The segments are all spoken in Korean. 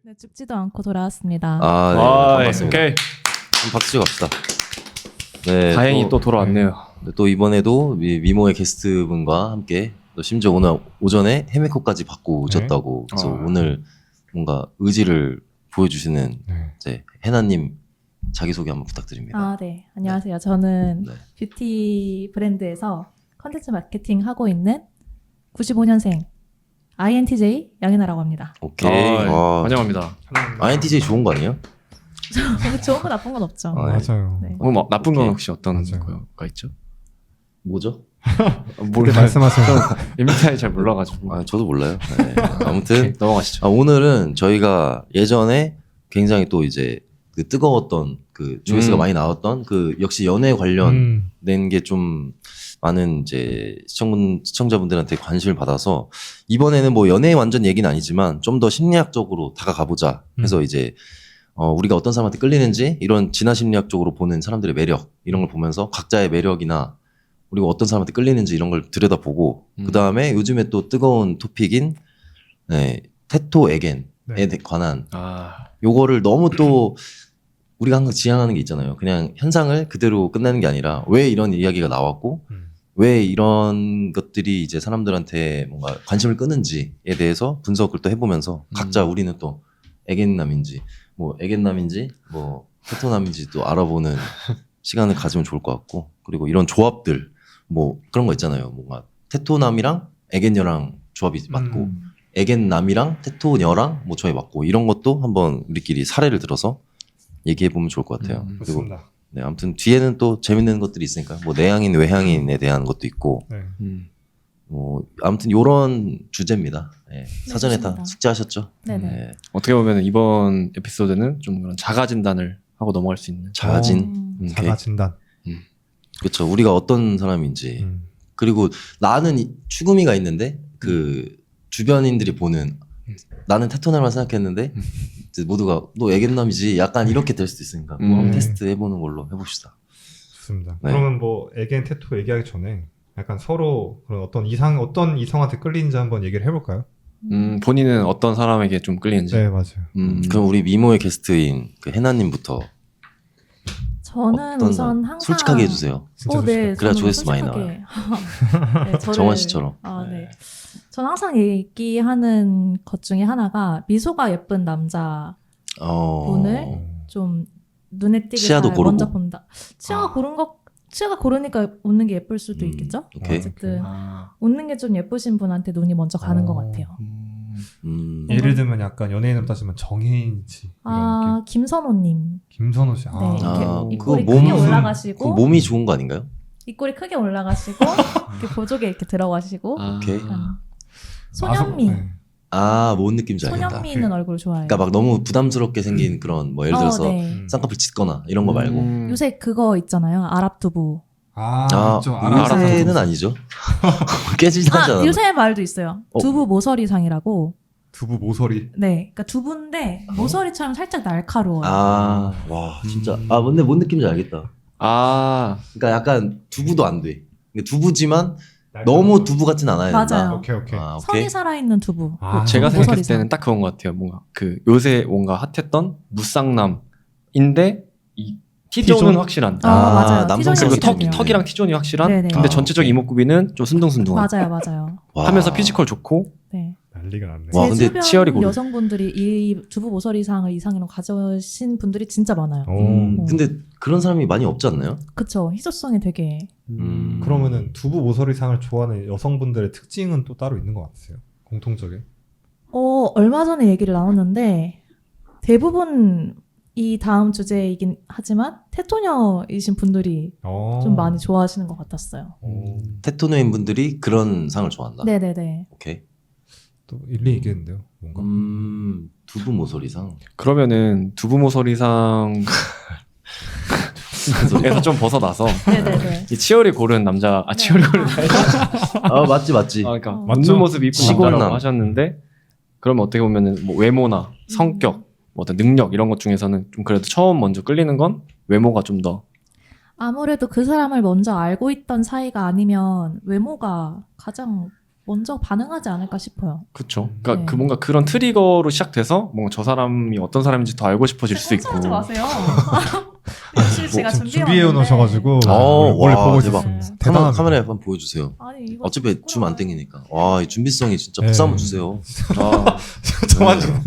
네, 죽지도 않고 돌아왔습니다. 아, 네, 반갑습니다. 오케이. 한번 박수 치고 갑시다. 네, 다행히 또 돌아왔네요. 또 이번에도 미모의 게스트분과 함께 또 심지어 오늘 오전에 해메코까지 받고 오셨다고 그래서 오늘 뭔가 의지를 보여주시는 이제 해나님 자기소개 한번 부탁드립니다. 아, 네. 안녕하세요. 저는 네. 뷰티 브랜드에서 컨텐츠 마케팅 하고 있는 95년생 INTJ 양현아라고 합니다. 오케이. 환영합니다. INTJ 좋은 거 아니에요? 좋은 거 나쁜 건 없죠. 아, 네. 맞아요. 네. 그럼 뭐 나쁜 건 오케이. 혹시 어떤 맞아요. 거가 있죠? 뭐죠? 그때 말씀하신 MBTI 잘 몰라가지고. 아, 저도 몰라요. 네. 아무튼 오케이, 넘어가시죠. 오늘은 저희가 예전에 굉장히 또 이제 그 뜨거웠던 그 조회수가 많이 나왔던 그 역시 연애 관련된 게 좀 많은 이제 시청자분들한테 관심을 받아서 이번에는 뭐 연애 완전 얘기는 아니지만 좀 더 심리학적으로 다가가보자 해서 이제 우리가 어떤 사람한테 끌리는지 이런 진화 심리학적으로 보는 사람들의 매력 이런 걸 보면서 각자의 매력이나 그리고 어떤 사람한테 끌리는지 이런 걸 들여다보고 그 다음에 요즘에 또 뜨거운 토픽인 테토 에겐에 관한 요거를 너무 또 우리가 항상 지향하는 게 있잖아요. 그냥 현상을 그대로 끝내는 게 아니라 왜 이런 이야기가 나왔고 왜 이런 것들이 이제 사람들한테 뭔가 관심을 끄는지에 대해서 분석을 또 해보면서 각자 우리는 또 에겐남인지 뭐 에겐남인지 뭐 테토남인지 또 알아보는 시간을 가지면 좋을 것 같고 그리고 이런 조합들 뭐 그런 거 있잖아요. 뭔가 테토남이랑 에겐녀랑 조합이 맞고 에겐남이랑 테토녀랑 뭐 조합이 맞고 이런 것도 한번 우리끼리 사례를 들어서 얘기해 보면 좋을 것 같아요. 그리고 네, 아무튼 뒤에는 또 재밌는 것들이 있으니까 뭐 내향인 외향인에 대한 것도 있고 뭐 아무튼 요런 주제입니다. 네, 사전에 좋습니다. 다 숙제하셨죠? 네네. 네. 어떻게 보면 이번 에피소드는 좀 그런 자가 진단을 하고 넘어갈 수 있는. 자진. 자가 진단. 그렇죠. 우리가 어떤 사람인지. 그리고 나는 추구미가 있는데 그 주변인들이 보는 나는 테토남만 생각했는데 이제 모두가 너 애견남이지 약간 이렇게 될 수도 있으니까 뭐 한번 테스트 해보는 걸로 해봅시다. 좋습니다. 네. 그러면 뭐 에겐 테토 얘기하기 전에 약간 서로 그런 어떤 이성한테 끌리는지 한번 얘기를 해볼까요? 본인은 어떤 사람에게 좀 끌리는지. 네, 맞아요. 그럼 우리 미모의 게스트인 그 해나님부터 저는 어떤 우선 사람? 항상 솔직하게 해주세요. 진짜 네, 그래야 저는 조회수 많이 솔직하게. 네, 정원 씨처럼. 아, 네. 저는 항상 얘기하는 것 중에 하나가 미소가 예쁜 남자 분을 좀 눈에 띄게 치아도 잘 고르고. 먼저 본다. 치아가 고르니까 웃는 게 예쁠 수도 있겠죠? 오케이. 어쨌든 웃는 게 좀 예쁘신 분한테 눈이 먼저 가는 것 같아요. 예를 들면 약간 연예인으로 따지면 정혜인 씨 이런 아, 느낌. 김선호님. 김선호 씨. 네, 이렇게 아, 입꼬리 그거 크게 몸- 올라가시고 그 몸이 좋은 거 아닌가요? 입꼬리 크게 올라가시고 이렇게 보조개 이렇게 들어가시고 오케이. 약간 손현미. 아, 뭔 느낌인지 알겠다. 손현미는 얼굴 좋아해요. 그러니까 막 너무 부담스럽게 생긴 그런 뭐 예를 들어서 네. 쌍꺼풀 짙거나 이런 거 말고. 요새 그거 있잖아요. 아랍두부. 있죠. 요새는 아니죠. 깨지지 않아. 요새 말도 있어요. 두부 모서리상이라고. 두부 모서리. 네, 그러니까 두부인데 모서리처럼 살짝 날카로워요. 와, 진짜. 근데 뭔 느낌인지 알겠다. 그러니까 약간 두부도 안 돼. 그러니까 두부지만 너무 두부 같진 않아야 된다. 맞아요. 오케이. 선이 살아있는 두부. 제가 두부 생각했을 모서리상. 때는 딱 그건 것 같아요. 뭔가 그 요새 뭔가 핫했던 무쌍남인데 이 T존은 T존? 확실한. 맞아요. 남성 T존이 그리고 확실해요. 턱이랑 T존이 확실한. 네네. 근데 전체적 이목구비는 좀 순둥순둥한. 맞아요. 와. 하면서 피지컬 좋고. 네. 난리가 났네. 와, 제 근데 주변 치열이 고르죠. 여성분들이 이 두부 모서리상을 이상으로 가져신 분들이 진짜 많아요. 근데 그런 사람이 많이 없지 않나요? 그쵸. 희소성이 되게. 그러면은 두부 모서리상을 좋아하는 여성분들의 특징은 또 따로 있는 것 같으세요? 공통적인? 얼마 전에 얘기를 나눴는데 대부분 이 다음 주제이긴 하지만 테토녀이신 분들이 좀 많이 좋아하시는 것 같았어요. 테토녀인 분들이 그런 상을 좋아한다. 네네네. 오케이. 또 일리 얘기했는데요. 뭔가. 두부 모서리상. 그러면은 두부 모서리상 에서 좀 벗어나서 네네네. 이 치열이 고른 남자, 치열이 고른 맞지. 그러니까 맞죠? 웃는 모습이 이쁜 시골남. 남자라고 하셨는데 그러면 어떻게 보면은 뭐 외모나 성격, 뭐 어떤 능력 이런 것 중에서는 좀 그래도 처음 먼저 끌리는 건 외모가 좀 더. 아무래도 그 사람을 먼저 알고 있던 사이가 아니면 외모가 가장 먼저 반응하지 않을까 싶어요. 그쵸. 그러니까 네. 그 뭔가 그런 트리거로 시작돼서 뭔가 저 사람이 어떤 사람인지 더 알고 싶어질 수도 있고. 하지 마세요. 열심히 제가 준비해 놓으셔가지고 와, 원래 보고 대박. 있었습니다. 대단합니다. 카메라에 한번 보여주세요. 아니 이거 어차피 줌 안 땡기니까. 와, 이 준비성이 진짜 네. 박수 한번 주세요. 아, 저만 네. 주나요?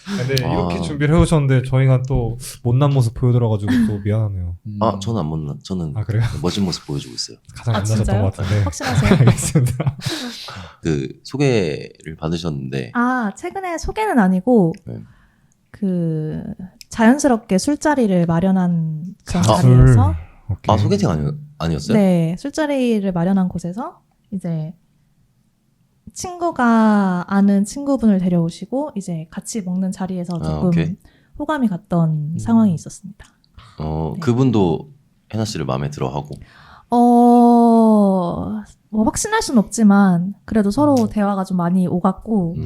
근데 아. 이렇게 준비를 해오셨는데 저희가 또 못난 모습 보여드려가지고 또 미안하네요. 아, 저는 안 못나. 저는 아 그래요? 멋진 모습 보여주고 있어요. 가장 아, 안 나셨던 진짜요? 것 같은데. 확실하세요? 알겠습니다. 그 소개를 받으셨는데 아 최근에 소개는 아니고 네. 그 자연스럽게 술자리를 마련한 그런 아, 자리에서 오케이. 아, 소개팅 아니었어요? 네 술자리를 마련한 곳에서 이제 친구가 아는 친구분을 데려오시고 이제 같이 먹는 자리에서 아, 조금 오케이. 호감이 갔던 상황이 있었습니다. 네. 그분도 해나 씨를 마음에 들어하고. 뭐 확신할 순 없지만 그래도 서로 대화가 좀 많이 오갔고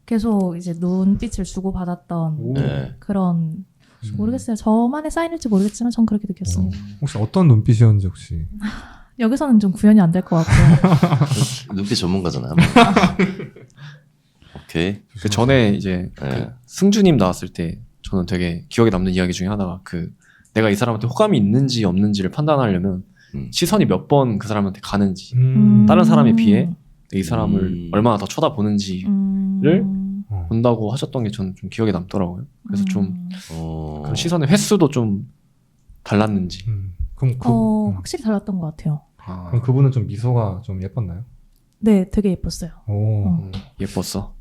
계속 이제 눈빛을 주고받았던 오. 네. 그런 모르겠어요. 저만의 사인일지 모르겠지만 전 그렇게 느꼈습니다. 혹시 어떤 눈빛이었는지 혹시? 여기서는 좀 구현이 안 될 것 같고요. 눈빛 전문가잖아요. 오케이. 그 전에 이제 네. 그 승주님 나왔을 때 저는 되게 기억에 남는 이야기 중에 하나가 그 내가 이 사람한테 호감이 있는지 없는지를 판단하려면 시선이 몇 번 그 사람한테 가는지 다른 사람에 비해 이 사람을 얼마나 더 쳐다보는지를 본다고 하셨던 게 저는 좀 기억에 남더라고요. 그래서 좀 그런 시선의 횟수도 좀 달랐는지. 그럼 확실히 달랐던 것 같아요. 그럼 그분은 좀 미소가 좀 예뻤나요? 네, 되게 예뻤어요. 오. 예뻤어.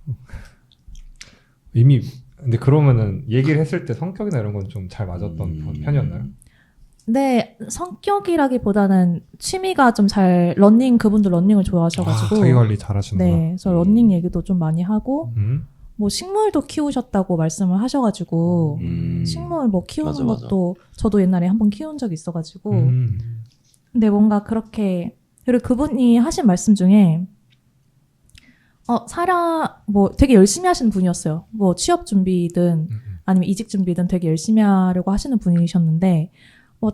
이미 근데 그러면은 얘기를 했을 때 성격이나 이런 건 좀 잘 맞았던 편이었나요? 네, 성격이라기보다는 취미가 좀 잘 그분도 러닝을 좋아하셔가지고 자기 관리 잘하시는구나. 네, 그래서 러닝 얘기도 좀 많이 하고 뭐 식물도 키우셨다고 말씀을 하셔가지고 식물 뭐 키우는 맞아. 것도 저도 옛날에 한번 키운 적이 있어가지고 근데 뭔가 그렇게 그리고 그분이 하신 말씀 중에 뭐 되게 열심히 하시는 분이었어요. 뭐 취업 준비든 아니면 이직 준비든 되게 열심히 하려고 하시는 분이셨는데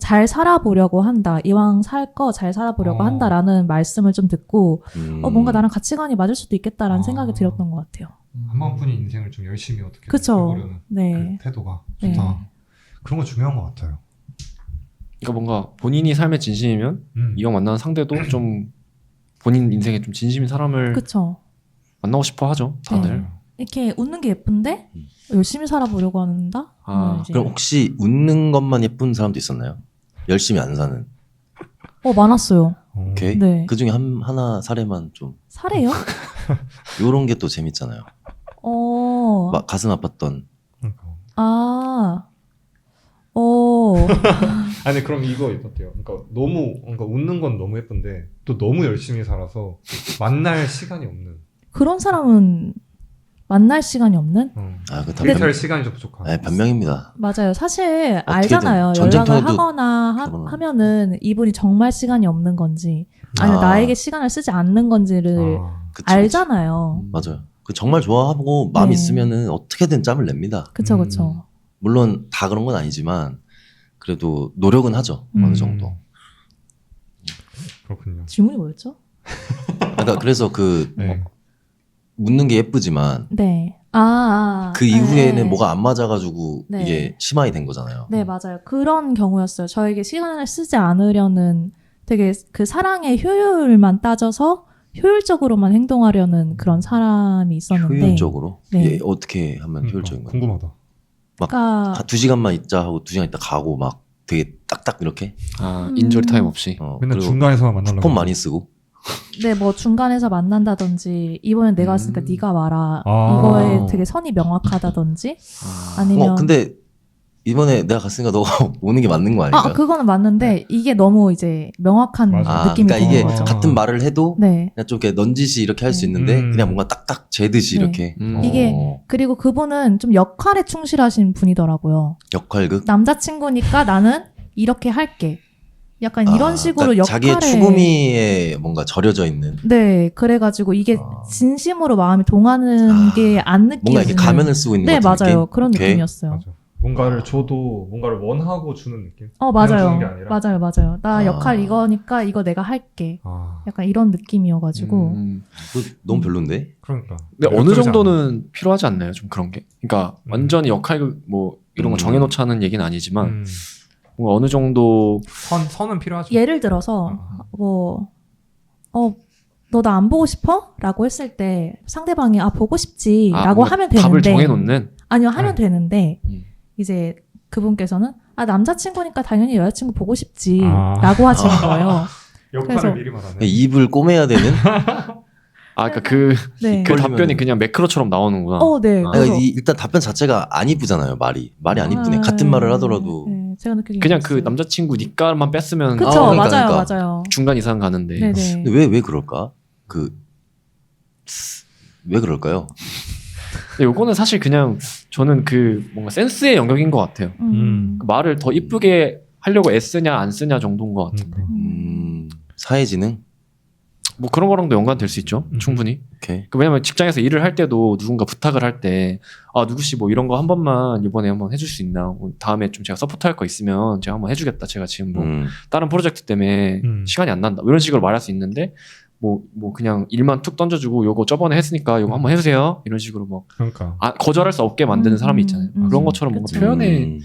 잘 살아보려고 한다. 이왕 살 거 잘 살아보려고 한다라는 말씀을 좀 듣고 뭔가 나랑 가치관이 맞을 수도 있겠다라는 생각이 들었던 것 같아요. 한 번뿐인 인생을 좀 열심히 어떻게 그쵸. 해보려는 네. 그 태도가 네. 좋다. 그런 거 중요한 것 같아요. 그러니까 뭔가 본인이 삶에 진심이면 이왕 만나는 상대도 좀 본인 인생에 좀 진심인 사람을 그쵸. 만나고 싶어 하죠. 다들. 네. 이렇게 웃는 게 예쁜데 열심히 살아보려고 한다? 이제. 그럼 혹시 웃는 것만 예쁜 사람도 있었나요? 열심히 안 사는. 많았어요. 오케이. 네. 그 중에 하나 사례만 좀. 사래요? 요런 게 또 재밌잖아요. 막 가슴 아팠던. 아니 그럼 이거 어때요? 그러니까 웃는 건 너무 예쁜데 또 너무 열심히 살아서 만날 시간이 없는. 그런 사람은 만날 시간이 없는? 그다 데이트할 시간이 좀 부족한. 네, 변명입니다. 맞아요. 사실 어떻게든 알잖아요. 전쟁터에도 연락을 하거나 하면은 이분이 정말 시간이 없는 건지 아니면 나에게 시간을 쓰지 않는 건지를 그치. 알잖아요. 맞아요. 그 정말 좋아하고 마음 네. 있으면은 어떻게든 짬을 냅니다. 그쵸, 그쵸. 물론 다 그런 건 아니지만 그래도 노력은 하죠. 어느 정도. 그렇군요. 질문이 뭐였죠? 그러니까 그래서 네. 묻는 게 예쁘지만 네. 그 이후에는 네. 뭐가 안 맞아가지고 네. 이게 심화이 된 거잖아요. 네, 맞아요. 그런 경우였어요. 저에게 시간을 쓰지 않으려는 되게 그 사랑의 효율만 따져서 효율적으로만 행동하려는 그런 사람이 있었는데. 효율적으로? 네. 예, 어떻게 하면 효율적인 거예요? 궁금하다. 그러니까 2시간만 있자 하고 2시간 있다 가고 막 되게 딱딱 이렇게 인조리 타임 없이. 맨날 그리고 중간에서만 만나려고. 쿠폰 많이 쓰고 네, 뭐 중간에서 만난다든지 이번엔 내가 왔으니까 네가 와라. 아. 이거에 되게 선이 명확하다든지 아니면 근데 이번에 내가 갔으니까 너가 오는 게 맞는 거 아닌가? 그거는 맞는데 이게 너무 이제 명확한 맞아. 느낌이 그러니까 드는 이게 거죠. 같은 말을 해도 네. 그냥 좀 이렇게 넌지시 이렇게 할 수 있는데 그냥 뭔가 딱딱 재듯이 네. 이렇게 이게 그리고 그분은 좀 역할에 충실하신 분이더라고요. 역할극? 남자친구니까 나는 이렇게 할게. 약간 이런 식으로 그러니까 역할에 자기의 추구미에 뭔가 절여져 있는 네, 그래가지고 이게 진심으로 마음이 동하는 게 안 느껴지는 뭔가 이렇게 가면을 쓰고 있는 네, 것 같은 맞아요. 느낌? 그런 오케이. 느낌이었어요. 맞아. 뭔가를 줘도 뭔가를 원하고 주는 느낌? 그냥 맞아요. 주는 게 아니라? 맞아요. 나 아. 역할 이거니까 이거 내가 할게. 아, 약간 이런 느낌이어가지고. 그거 너무 별론데? 그러니까. 근데 어느 매력적이지 정도는 필요하지 않나요? 좀 그런 게. 그러니까 완전히 역할 뭐 이런 거 정해놓자는 얘기는 않아. 아니지만 뭔가 어느 정도 선은 필요하죠. 예를 들어서 너 나 안 보고 싶어? 라고 했을 때 상대방이 보고 싶지 라고 뭔가 하면 되는데 답을 정해놓는. 아니요 하면 되는데 음. 이제 그분께서는 남자친구니까 당연히 여자친구 보고 싶지 아. 라고 하시는 거예요. 역할을 그래서- 미리 말하네. 입을 꼬매야 되는? 그러니까 그 네. 그 걸리면은- 답변이 그냥 매크로처럼 나오는구나. 네. 아. 그래서 일단 답변 자체가 안 이쁘잖아요, 말이 안 이쁘네. 같은 말을 하더라도. 네, 제가 느끼기엔 그냥 그 그랬어요. 남자친구 니까만 뺐으면 그쵸 그러니까, 맞아요 그러니까. 맞아요. 중간 이상 가는데. 네네. 근데 왜 그럴까? 왜 그럴까요? 근데 요거는 사실 그냥 저는 그 뭔가 센스의 영역인 것 같아요. 그 말을 더 이쁘게 하려고 애쓰냐 안 쓰냐 정도인 것 같은데. 사회지능? 뭐 그런 거랑도 연관될 수 있죠. 충분히. 오케이. 왜냐면 직장에서 일을 할 때도 누군가 부탁을 할 때 누구씨 뭐 이런 거 한 번만 이번에 한번 해줄 수 있나? 다음에 좀 제가 서포트할 거 있으면 제가 한번 해주겠다. 제가 지금 뭐 다른 프로젝트 때문에 시간이 안 난다. 이런 식으로 말할 수 있는데 뭐 그냥 일만 툭 던져주고 요거 저번에 했으니까 요거 한번 해주세요. 이런 식으로 막 그러니까 거절할 수 없게 만드는 사람이 있잖아요. 그런 것처럼 뭔가 그쵸. 표현의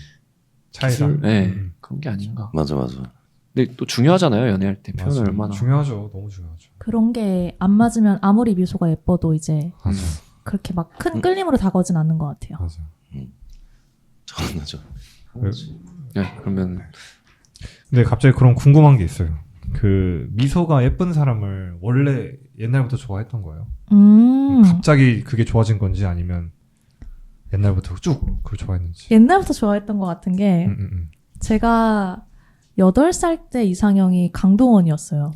차이가. 네, 그런 게 아닌가. 맞아. 근데 또 중요하잖아요. 연애할 때 표현을 맞아. 얼마나. 중요하죠. 너무 중요하죠. 그런 게 안 맞으면 아무리 미소가 예뻐도 이제 맞아. 그렇게 막 큰 끌림으로 다가오진 않는 것 같아요. 맞아. 저는죠. 네, 그러면 근데 갑자기 그런 궁금한 게 있어요. 그 미소가 예쁜 사람을 원래 옛날부터 좋아했던 거예요? 갑자기 그게 좋아진 건지 아니면 옛날부터 쭉 그걸 좋아했는지. 옛날부터 좋아했던 것 같은 게 제가 8살 때 이상형이 강동원이었어요.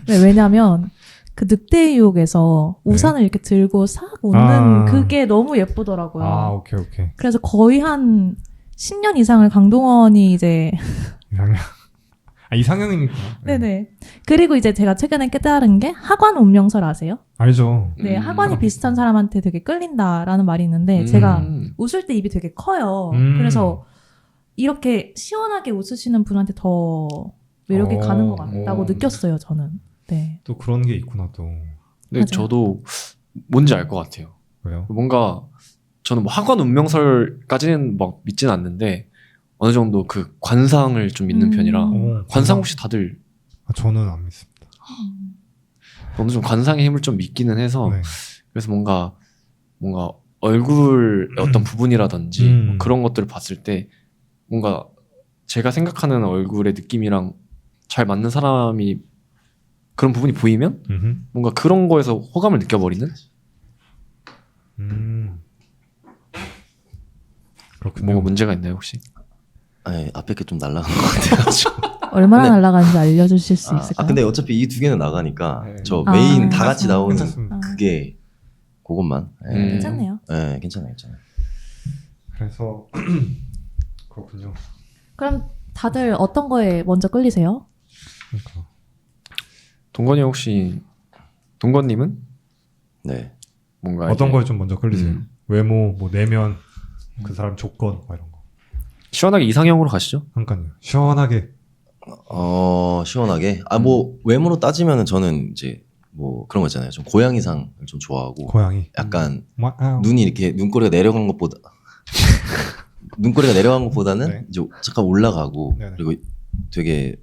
네, 왜냐면 그 늑대의 유혹에서 우산을 이렇게 들고 싹 웃는 그게 너무 예쁘더라고요. 오케이. 그래서 거의 한 10년 이상을 강동원이 이제 이상형. 이상형이니까. 네네. 그리고 이제 제가 최근에 깨달은 게 하관 운명설 아세요? 알죠. 네, 하관이 비슷한 사람한테 되게 끌린다라는 말이 있는데 제가 웃을 때 입이 되게 커요. 그래서 이렇게 시원하게 웃으시는 분한테 더 매력이 가는 것 같다고 느꼈어요, 저는. 네. 또 그런 게 있구나 또. 근데 맞아요. 저도 뭔지 알 것 같아요. 왜요? 뭔가 저는 뭐 학원 운명설까지는 막 믿진 않는데 어느 정도 그 관상을 좀 믿는 편이라 관상 혹시 다들 저는 안 믿습니다. 어느 정도 관상의 힘을 좀 믿기는 해서 네. 그래서 뭔가 얼굴의 어떤 부분이라든지 뭐 그런 것들을 봤을 때 뭔가 제가 생각하는 얼굴의 느낌이랑 잘 맞는 사람이 그런 부분이 보이면 뭔가 그런 거에서 호감을 느껴버리는 그렇군요. 뭔가 문제가 있나요 혹시? 아니, 앞에 게 좀 날아간 것 같아가지고. 얼마나 근데- 날아가는지 알려주실 수 있을까요? 근데 어차피 이 두 개는 나가니까 네. 저 메인 다 같이 괜찮습니다. 나오는 괜찮습니다. 그게 그것만. 괜찮네요. 네, 괜찮아요. 그래서 그렇군요. 그럼 다들 어떤 거에 먼저 끌리세요? 그러니까. 동건이 혹시 동건님은 네. 뭔가 어떤 이제 거에 좀 먼저 끌리세요? 외모, 뭐 내면, 그 사람 조건, 뭐 이런 거. 시원하게 이상형으로 가시죠? 그러니까요. 시원하게. 시원하게. 뭐 외모로 따지면은 저는 이제 뭐 그런 거 있잖아요. 좀 고양이상을 좀 좋아하고 고양이. 약간 와우. 눈이 이렇게 눈꼬리가 내려간 것보다 눈꼬리가 내려간 것보다는 네. 이제 잠깐 올라가고 네네. 그리고 되게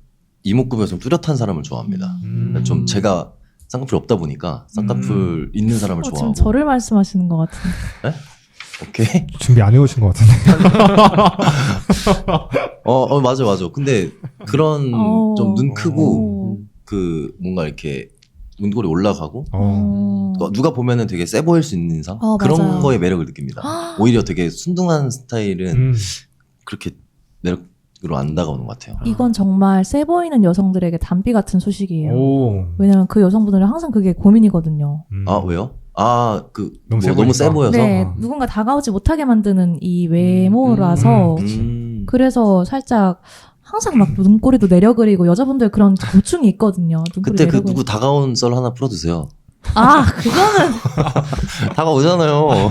이목구비가 좀 뚜렷한 사람을 좋아합니다. 좀 제가 쌍꺼풀이 없다 보니까 쌍꺼풀 있는 사람을 지금 좋아하고. 저를 말씀하시는 것 같은데. 오케이. 준비 안 해오신 것 같은데. 맞아. 근데 그런 좀 눈 크고 오. 그 뭔가 이렇게 눈꼬리 올라가고 누가 보면은 되게 세 보일 수 있는 인상 그런 맞아요. 거에 매력을 느낍니다. 오히려 되게 순둥한 스타일은 그렇게 매력으로 안 다가오는 것 같아요. 이건 정말 세 보이는 여성들에게 단비 같은 소식이에요. 오. 왜냐면 그 여성분들은 항상 그게 고민이거든요. 왜요? 너무 세 너무 세 보이니까. 보여서. 네, 누군가 다가오지 못하게 만드는 이 외모라서 그래서 살짝 항상 막 눈꼬리도 내려 그리고 여자분들 그런 고충이 있거든요. 눈꼬리 그때 그 내려 누구 다가온 썰 하나 풀어주세요. 그거는 다가오잖아요.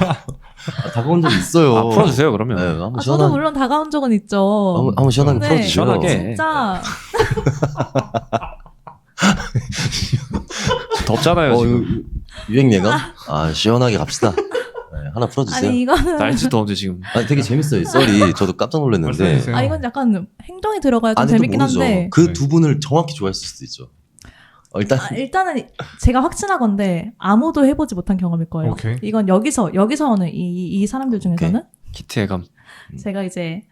다가온 적 있어요. 아, 풀어주세요 그러면. 네, 한번 저도 시원하게 물론 다가온 적은 있죠. 한번 시원하게 근데 풀어주죠. 시원하게. 진짜 덥잖아요 지금. 유행 예감? 아 시원하게 갑시다. 네, 하나 풀어주세요. 아니 이거는 날씨 더운데 지금. 아니, 되게 재밌어요 이 썰이. 저도 깜짝 놀랐는데. 말씀해주세요. 아 이건 약간 행동이 들어가야 좀 아직도 재밌긴 모르죠. 한데 그 두 분을 정확히 좋아했을 수도 있죠. 일단 일단은 제가 확신하건데 아무도 해보지 못한 경험일 거예요. 오케이. 이건 여기서는 이 사람들 중에서는 키트의 감. 제가 이제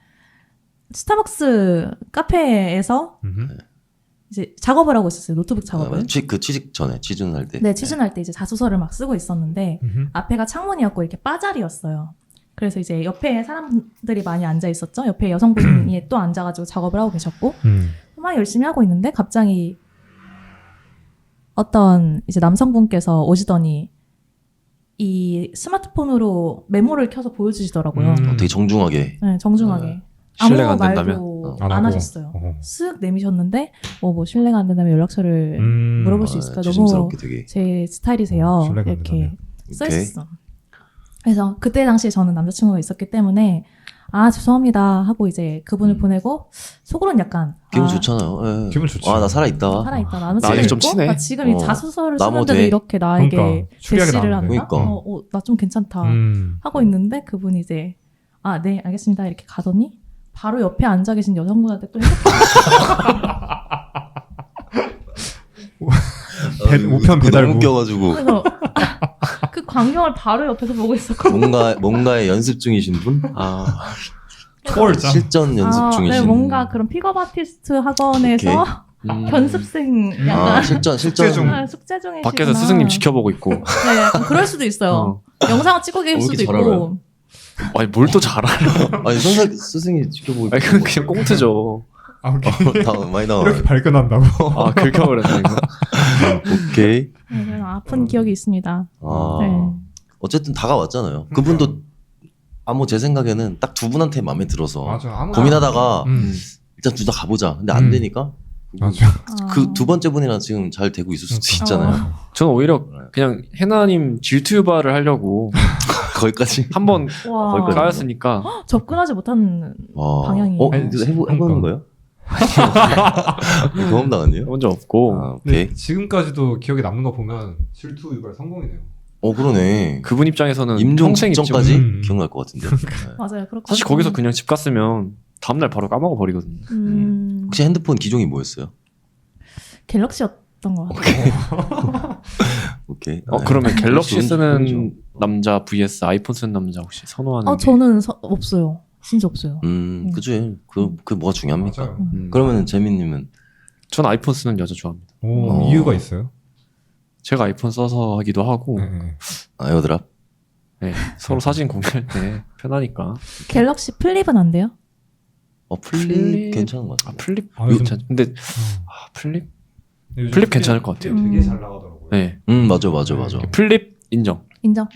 스타벅스 카페에서 음흠. 이제 작업을 하고 있었어요. 노트북 작업을. 그 취직 전에 취준할 때. 네, 취준할 때 이제 자소서를 막 쓰고 있었는데 음흠. 앞에가 창문이었고 이렇게 바자리였어요. 그래서 이제 옆에 사람들이 많이 앉아 있었죠. 옆에 여성분이 또 앉아가지고 작업을 하고 계셨고 막 열심히 하고 있는데 갑자기 어떤 이제 남성분께서 오시더니 이 스마트폰으로 메모를 켜서 보여주시더라고요. 되게 정중하게. 네, 정중하게. 신뢰가 아무 안 된다면? 말도 안 안 하고. 하셨어요. 어. 쓱 내미셨는데 뭐 신뢰가 안 된다면 연락처를 물어볼 수 있을까? 너무 조심스럽게 되게. 제 스타일이세요. 신뢰가 안 이렇게 된다면. 써있었어. 그래서 그때 당시에 저는 남자친구가 있었기 때문에 아 죄송합니다 하고 이제 그분을 보내고 속으로는 약간 기분 아, 좋잖아요. 예. 기분 좋죠. 아 나 살아있다. 살아있다. 나는 나 지금 아직 좀 있고 친해. 나 지금 이 어. 자소서를 나뭐 쓰는데도 돼? 이렇게 나에게 그러니까, 추리하게 제시를 나오네. 한다? 그러니까. 나 좀 괜찮다 하고 있는데 그분이 이제 아 네 알겠습니다 이렇게 가더니 바로 옆에 앉아 계신 여성분한테 또 우편 배달부. 너무 웃겨가지고 그래서 그 광경을 바로 옆에서 보고 있었거든요. 뭔가의 연습 중이신 분? 아 초월장. 실전 연습 네, 중이신. 뭔가 그런 픽업 아티스트 학원에서 견습생 음. 약간 아 실전 숙제 중. 숙제 중이시구나. 밖에서 스승님 지켜보고 있고. 네, 약간 그럴 수도 있어요. 영상을 찍고 계실 왜 이렇게 수도 잘 있고. 알아요? 아니 뭘 또 잘 알아? 아니 스승이 지켜보고 아니 그건 그냥 꽁트죠. 아, 오케이. 다 많이 나와. 이렇게 발견한다고. 아 긁혀버렸네 이거. 오케이. 네, 그래서 아픈 기억이 있습니다. 아 네. 어쨌든 다가왔잖아요. 그분도 제 생각에는 딱 두 분한테 마음에 들어서 맞아. 아무나. 고민하다가 음. 일단 둘 다 가보자. 근데 안 되니까 맞아. 그 두 번째 분이랑 지금 잘 되고 있을 수도 있잖아요. 저는 오히려 그냥 해나님 질투유발을 하려고 거기까지. 한번 와, 거기까지. 가였으니까 접근하지 못한 와. 방향이. 근데 해보는 거예요? 경험 당했네요. 해본 적 없고 아, 오케이. 네, 지금까지도 기억에 남는 거 보면 질투 유발 성공이네요. 그러네. 그분 입장에서는 임종 평생 있죠. 직전까지 음. 기억날 것 같은데. 네. 맞아요. 그렇고 사실 거기서 그냥 집 갔으면 다음날 바로 까먹어 버리거든요. 혹시 핸드폰 기종이 뭐였어요? 갤럭시였던 것 같아요. 오케이. 네. 그러면 갤럭시 그렇죠. 쓰는 남자 vs 아이폰 쓰는 남자 혹시 선호하는 게? 저는 없어요. 진짜 없어요. 그치. 그 뭐가 중요합니까? 맞아요. 그러면은 재민님은 전 아이폰 쓰는 여자 좋아합니다. 오, 이유가 있어요? 제가 아이폰 써서 하기도 하고 네. 에어드랍? 네, 서로 사진 공유할 때 편하니까. 갤럭시 플립은 안 돼요? 플립 괜찮은 것 같아요. 플립 아, 요즘- 근데 어. 플립 요즘 플립 괜찮을 것 같아요. 되게 잘 나가더라고요. 네 맞아. 플립 인정. 인정.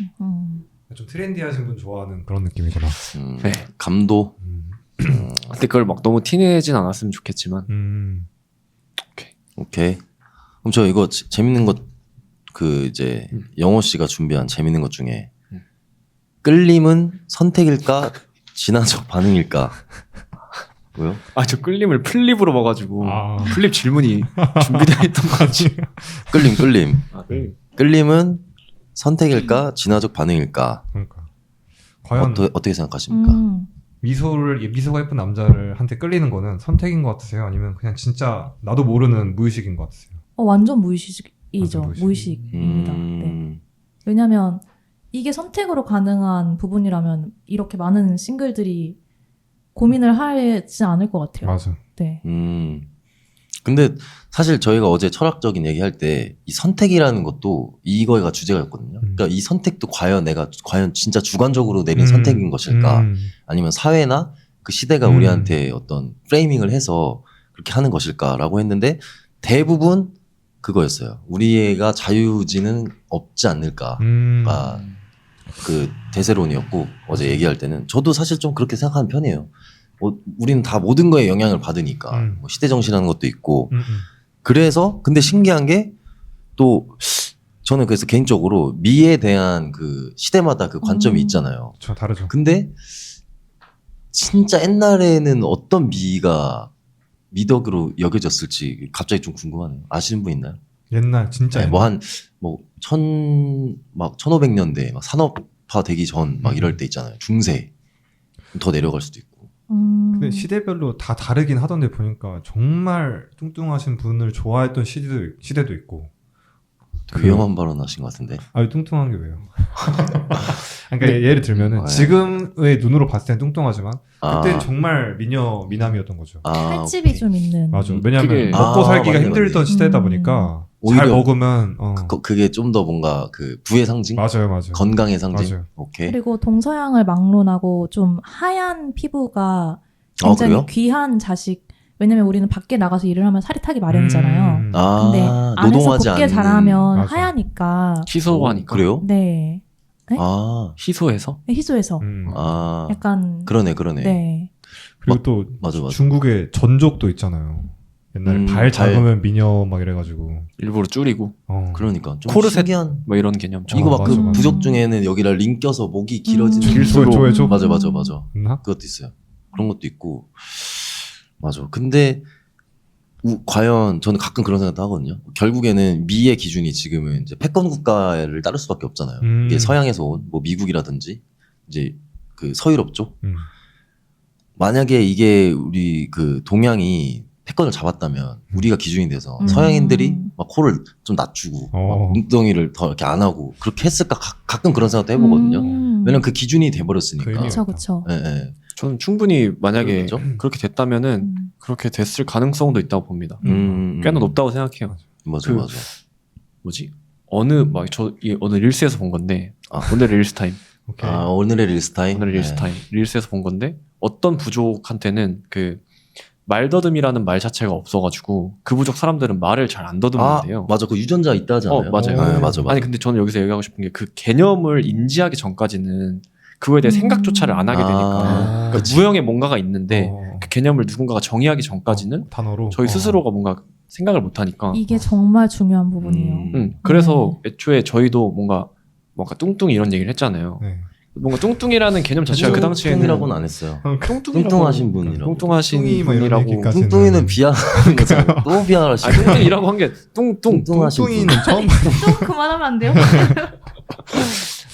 좀 트렌디하신 분 좋아하는 그런 느낌이구나. 네. 감도. 근데 그걸 막 너무 티내진 않았으면 좋겠지만 오케이. 그럼 저 이거 재밌는 것 이제 영호 씨가 준비한 재밌는 것 중에 끌림은 선택일까 진화적 반응일까? 뭐요? 저 끌림을 플립으로 봐가지고 아. 플립 질문이 준비되어 있던 거 같지. 끌림. 끌림. 끌림은 선택일까 진화적 반응일까? 그러니까 과연 어떻게 생각하십니까? 미소가 예쁜 남자를 한테 끌리는 거는 선택인 것 같으세요? 아니면 그냥 진짜 나도 모르는 무의식인 것 같으세요? 완전 무의식이죠. 완전 무의식. 무의식입니다. 네. 왜냐면 이게 선택으로 가능한 부분이라면 이렇게 많은 싱글들이 고민을 하지 않을 것 같아요. 맞아. 네. 근데 사실 저희가 어제 철학적인 얘기할 때 이 선택이라는 것도 이거가 주제가였거든요. 그러니까 이 선택도 과연 진짜 주관적으로 내린 선택인 것일까? 아니면 사회나 그 시대가 우리한테 어떤 프레이밍을 해서 그렇게 하는 것일까라고 했는데 대부분 그거였어요. 우리가 자유의지는 없지 않을까가 그 대세론이었고 어제 얘기할 때는 저도 사실 좀 그렇게 생각하는 편이에요. 우리는 다 모든 거에 영향을 받으니까 뭐 시대 정신이라는 것도 있고 그래서 근데 신기한 게 또 저는 그래서 개인적으로 미에 대한 그 시대마다 그 관점이 있잖아요. 저 다르죠. 근데 진짜 옛날에는 어떤 미가 미덕으로 여겨졌을지 갑자기 좀 궁금하네요. 아시는 분 있나요? 옛날 진짜 네, 옛날. 뭐 한 뭐 1500년대 막 산업화 되기 전 막 이럴 때 있잖아요. 중세 더 내려갈 수도 있고. 근데 시대별로 다 다르긴 하던데 보니까 정말 뚱뚱하신 분을 좋아했던 시대도 있고. 되게 위험한 발언 하신 것 같은데. 아니 뚱뚱한 게 왜요? 그러니까 예를 들면은 네. 지금의 눈으로 봤을 땐 뚱뚱하지만 그때 아. 정말 미남이었던 거죠. 살집이 오케이. 좀 있는. 맞아. 그게- 왜냐면 먹고 살기가 맞네, 힘들던 맞네. 시대다 보니까 오히려 잘 먹으면 그게 좀 더 뭔가 그 부의 상징, 맞아요. 건강의 상징. 맞아요. 오케이. 그리고 동서양을 막론하고 좀 하얀 피부가 굉장히 그래요? 귀한 자식. 왜냐면 우리는 밖에 나가서 일을 하면 살이 타기 마련이잖아요. 근데 안에서 노동하지 곱게 않는. 자라면 맞아. 하얘니까. 희소하니까. 그래요? 네. 네? 아, 희소해서? 희소해서. 아, 약간. 그러네. 네. 그리고 또 맞아. 중국의 전족도 있잖아요. 옛날에 발 작으면 미녀 막 이래가지고. 일부러 줄이고 그러니까 좀 코르셋 신기한. 뭐 이런 개념처럼. 이거 막 그 맞아, 맞아. 부족 중에는 여기다 링 껴서 목이 길어지는. 길수록 조회죠? 맞아. 있나? 그것도 있어요. 그런 것도 있고. 맞아. 근데 과연 저는 가끔 그런 생각도 하거든요. 결국에는 미의 기준이 지금은 이제 패권 국가를 따를 수밖에 없잖아요. 이게 서양에서 온 뭐 미국이라든지 이제 그 서유럽 쪽. 만약에 이게 우리 그 동양이 패권을 잡았다면 우리가 기준이 돼서 서양인들이 막 코를 좀 낮추고 막 눈덩이를 더 이렇게 안 하고 그렇게 했을까 가끔 그런 생각도 해보거든요. 왜냐면 그 기준이 돼버렸으니까. 그 그쵸. 예, 예. 저는 충분히 만약에 그렇죠? 그렇게 됐다면은 그렇게 됐을 가능성도 있다고 봅니다. 꽤나 높다고 생각해요. 맞아. 뭐지? 어느 릴스에서 본 건데 오늘 릴스 타임. 오케이. 아, 오늘의 릴스타임? 오늘 릴스 타임. 릴스에서 본 건데 어떤 부족한테는 그 말더듬이라는 말 자체가 없어가지고 그 부족 사람들은 말을 잘 안 더듬는데요. 맞아. 그 유전자 있다 하잖아요. 맞아요. 네, 맞아. 아니 근데 저는 여기서 얘기하고 싶은 게 그 개념을 인지하기 전까지는 그거에 대해 생각조차를 안 하게 되니까 그러니까 무형의 뭔가가 있는데 그 개념을 누군가가 정의하기 전까지는 단어로 저희 스스로가 뭔가 생각을 못 하니까 이게 정말 중요한 부분이에요. 그래서 애초에 저희도 뭔가 뚱뚱이 이런 얘기를 했잖아요. 네. 뭔가 뚱뚱이라는 개념 자체가 그 당시에는 뚱뚱이라고는 안 했어요. 뚱뚱이라고 뚱뚱하신 분이라고. 뚱뚱하신 뚱뚱이 막 이런 분이라고 얘기까지는. 뚱뚱이는 비하하는 거잖아요. 또 비하하시고. 아니 뚱뚱이라고 한 게 뚱뚱하신 분. 뚱뚱이는 처음 좀 그만하면 안 돼요?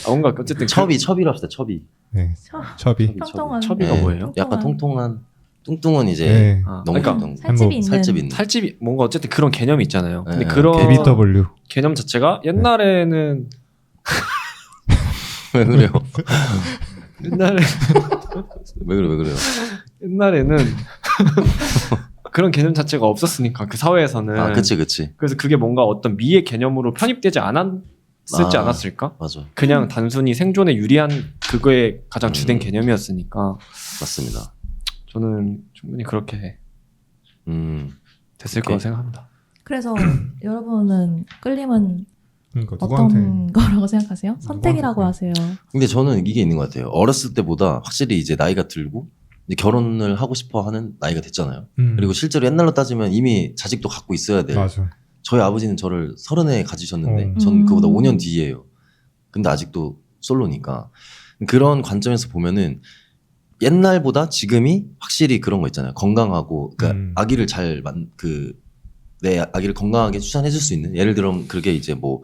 뭔가 어쨌든 첩이라 합시다. 첩이. 네. 첩이. 통통한. 첩이가 네. 뭐예요? 약간 통통한. 뚱뚱은 이제 네. 그러니까 농 살집이 있는. 살집 있는. 살집이 뭔가 어쨌든 그런 개념이 있잖아요. 근데 네, 그런 BBW. 개념 자체가 옛날에는 왜 그래요? 옛날에 왜 그래요? 옛날에는 그런 개념 자체가 없었으니까 그 사회에서는 아, 그치. 그래서 그게 뭔가 어떤 미의 개념으로 편입되지 않았을지 아. 않았을까? 맞아. 그냥 단순히 생존에 유리한 그거에 가장 주된 개념이었으니까 맞습니다. 저는 충분히 그렇게 됐을 오케이. 거라고 생각합니다. 그래서 여러분은 끌림은 그러니까 어떤 누구한테 거라고 생각하세요? 선택이라고 하세요. 근데 저는 이게 있는 것 같아요. 어렸을 때보다 확실히 이제 나이가 들고 이제 결혼을 하고 싶어 하는 나이가 됐잖아요. 그리고 실제로 옛날로 따지면 이미 자식도 갖고 있어야 돼. 맞아. 저희 아버지는 저를 30에 가지셨는데 어. 전 그보다 5년 뒤에요. 근데 아직도 솔로니까. 그런 관점에서 보면은 옛날보다 지금이 확실히 그런 거 있잖아요. 건강하고 그러니까 아기를 내 아기를 건강하게 출산해 줄 수 있는 예를 들어 그게 이제 뭐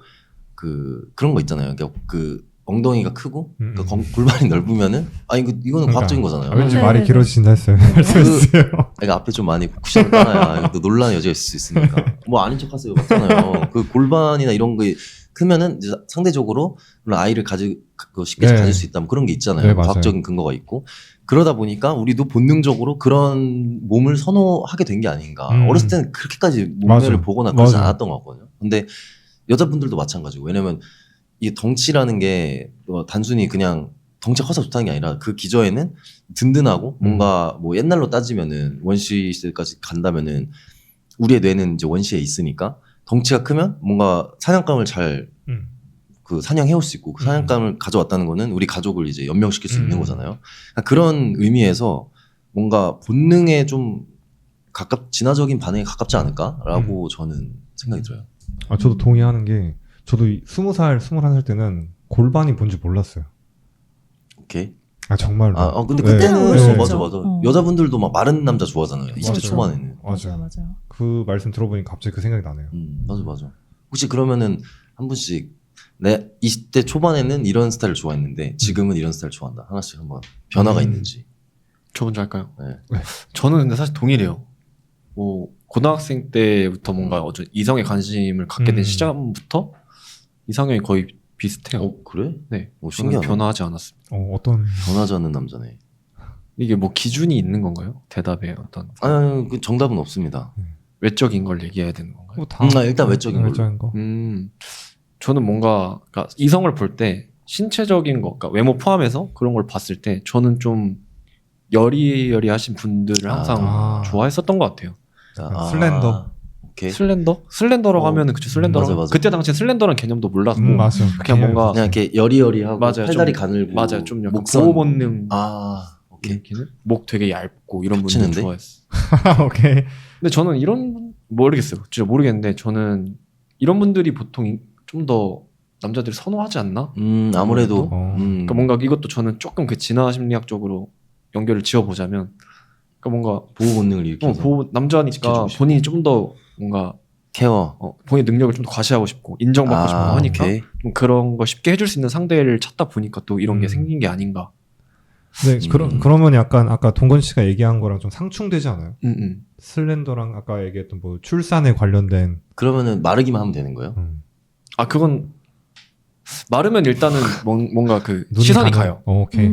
그런 거 있잖아요. 그러니까 그 엉덩이가 크고 그러니까 골반이 넓으면은 이거는 그러니까. 과학적인 거잖아요. 왠지 네, 말이 네, 길어지신다 했어요. 말씀해주세요. 그러니까 앞에 좀 많이 쿠션을 따놔야 또 논란의 여지가 있을 수 있으니까. 뭐 아닌 척하세요. 맞잖아요. 그 골반이나 이런 게 크면은 이제 상대적으로 물론 아이를 쉽게 네. 가질 수 있다. 뭐 그런 게 있잖아요. 네, 맞아요. 과학적인 근거가 있고. 그러다 보니까 우리도 본능적으로 그런 몸을 선호하게 된 게 아닌가. 어렸을 때는 그렇게까지 몸매를 맞아. 보거나 그러지 맞아. 않았던 것 같거든요. 근데 여자분들도 마찬가지고. 왜냐면 이 덩치라는 게 단순히 그냥 덩치가 커서 좋다는 게 아니라 그 기저에는 든든하고 뭔가 뭐 옛날로 따지면은 원시 시대까지 간다면은 우리의 뇌는 이제 원시에 있으니까 덩치가 크면 뭔가 사냥감을 잘 그 사냥해올 수 있고 그 사냥감을 가져왔다는 거는 우리 가족을 이제 연명시킬 수 있는 거잖아요. 그러니까 그런 의미에서 뭔가 본능에 좀 진화적인 반응에 가깝지 않을까라고 저는 생각이 들어요. 저도 동의하는 게 저도 20살, 21살 때는 골반이 뭔지 몰랐어요. 오케이. 아 정말로. 근데 네. 그때는 네. 맞아. 어. 여자분들도 막 마른 남자 좋아하잖아요. 20대 맞아요. 초반에는. 맞아요. 그 말씀 들어보니까 갑자기 그 생각이 나네요. 맞아. 혹시 그러면은 한 분씩 내 20대 초반에는 이런 스타일을 좋아했는데 지금은 이런 스타일 좋아한다. 하나씩 한번 변화가 있는지. 저 먼저 할까요? 네. 저는 근데 사실 동일해요. 뭐 고등학생 때부터 뭔가 이성에 관심을 갖게 된 시점부터 이상형이 거의 비슷해요. 그래? 네. 오, 저는 신기하네. 변화하지 않았습니다. 어떤 변하지 않는 남자네. 이게 뭐 기준이 있는 건가요? 대답에 어떤 아니, 그 정답은 없습니다. 외적인 걸 얘기해야 되는 건가요? 뭐 다 일단 외적인 걸로. 외적인 거. 저는 뭔가 그러니까 이성을 볼 때 신체적인 거, 그러니까 외모 포함해서 그런 걸 봤을 때 저는 좀 여리여리하신 분들을 항상 좋아했었던 것 같아요. 슬렌더. 오케이. 슬렌더라고 하면은 그쵸 슬렌더라고. 맞아. 그때 당시에 슬렌더라는 개념도 몰랐고 맞아. 그냥 뭔가 그냥 이렇게 여리여리하고 맞아요. 팔다리 좀- 가늘고 맞아요. 좀 약간 목선. 보호 본능 오케이. 느끼는 목 되게 얇고 이런 분들 겹치는데? 좋아했어. 오케이. 근데 저는 모르겠어요. 진짜 모르겠는데 저는 이런 분들이 보통 좀 더 남자들이 선호하지 않나? 아무래도. 그러니까 뭔가 이것도 저는 조금 그 진화 심리학적으로 연결을 지어보자면, 그러니까 뭔가 보호 본능을 일으켜서 남자니까 지켜주고 싶고. 본인이 좀 더 뭔가 케어. 본인 능력을 좀 더 과시하고 싶고 인정받고 싶고 하니까 오케이. 좀 그런 거 쉽게 해줄 수 있는 상대를 찾다 보니까 또 이런 게 음. 생긴 게 아닌가. 네, 그러면 약간 아까 동건 씨가 얘기한 거랑 좀 상충되지 않아요? 슬렌더랑 아까 얘기했던 뭐 출산에 관련된 그러면은 마르기만 하면 되는 거예요? 아 그건 마르면 일단은 뭔가 그 눈이 시선이 가는- 가요. 오케이.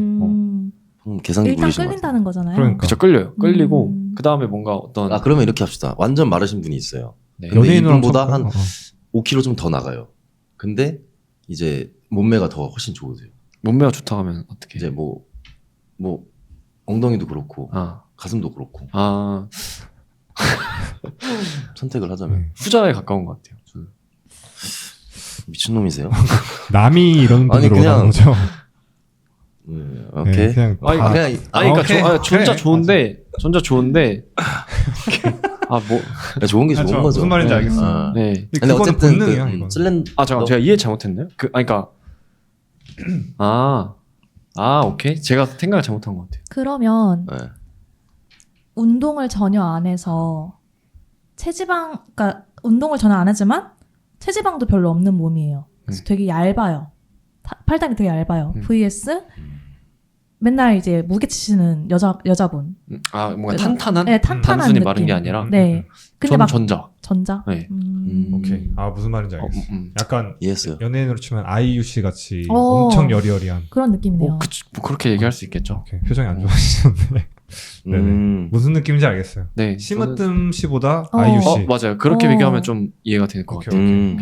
계산기 일단 부리신 것 끌린다는 거잖아요. 그러니까. 그쵸 끌려요. 끌리고 그 다음에 뭔가 어떤 같아요. 그러면 이렇게 합시다. 완전 마르신 분이 있어요. 네. 근데 연예인으로 이분보다 쳤고. 한 5kg 좀 더 나가요. 근데 이제 몸매가 더 훨씬 좋으세요. 몸매가 좋다 하면 어떻게? 이제 뭐 엉덩이도 그렇고 아 가슴도 그렇고 선택을 하자면 네. 후자에 가까운 것 같아요. 저는. 미친놈이세요? 남이 이런 아니, 분으로 그냥- 오는 거죠. 오케이. 네, 그냥 아니, 다- 그냥 아니 그러니까 오케이. 전자 그래. 좋은데 좋은 게 좋은 저 거죠. 무슨 말인지 네. 알겠어. 네. 근데 그거는 어쨌든 본능이야, 이건. 잠깐 제가 이해 잘못했나요? 그러니까 오케이 제가 생각을 잘못한 것 같아요. 그러면 네. 운동을 전혀 안 해서 그러니까 운동을 전혀 안 하지만 체지방도 별로 없는 몸이에요. 그래서 되게 얇아요. 팔다리 되게 얇아요. vs 맨날 이제 무게 치시는 여자분. 뭔가 탄탄한? 네, 탄탄한 단순히 느낌. 마른 게 아니라. 네. 근데 저는 막 전자. 네. 오케이. 무슨 말인지 알겠어. 약간 이해했어요. 연예인으로 치면 아이유 씨 같이 어. 엄청 여리여리한. 그런 느낌이네요. 뭐 그렇게 얘기할 수 있겠죠. 오케이. 표정이 안 좋아지셨는데. 네네. 무슨 느낌인지 알겠어요. 네. 심으뜸 씨보다 어. 아이유 씨. 맞아요. 그렇게 비교하면 좀 이해가 될 것 같아요. 오케이.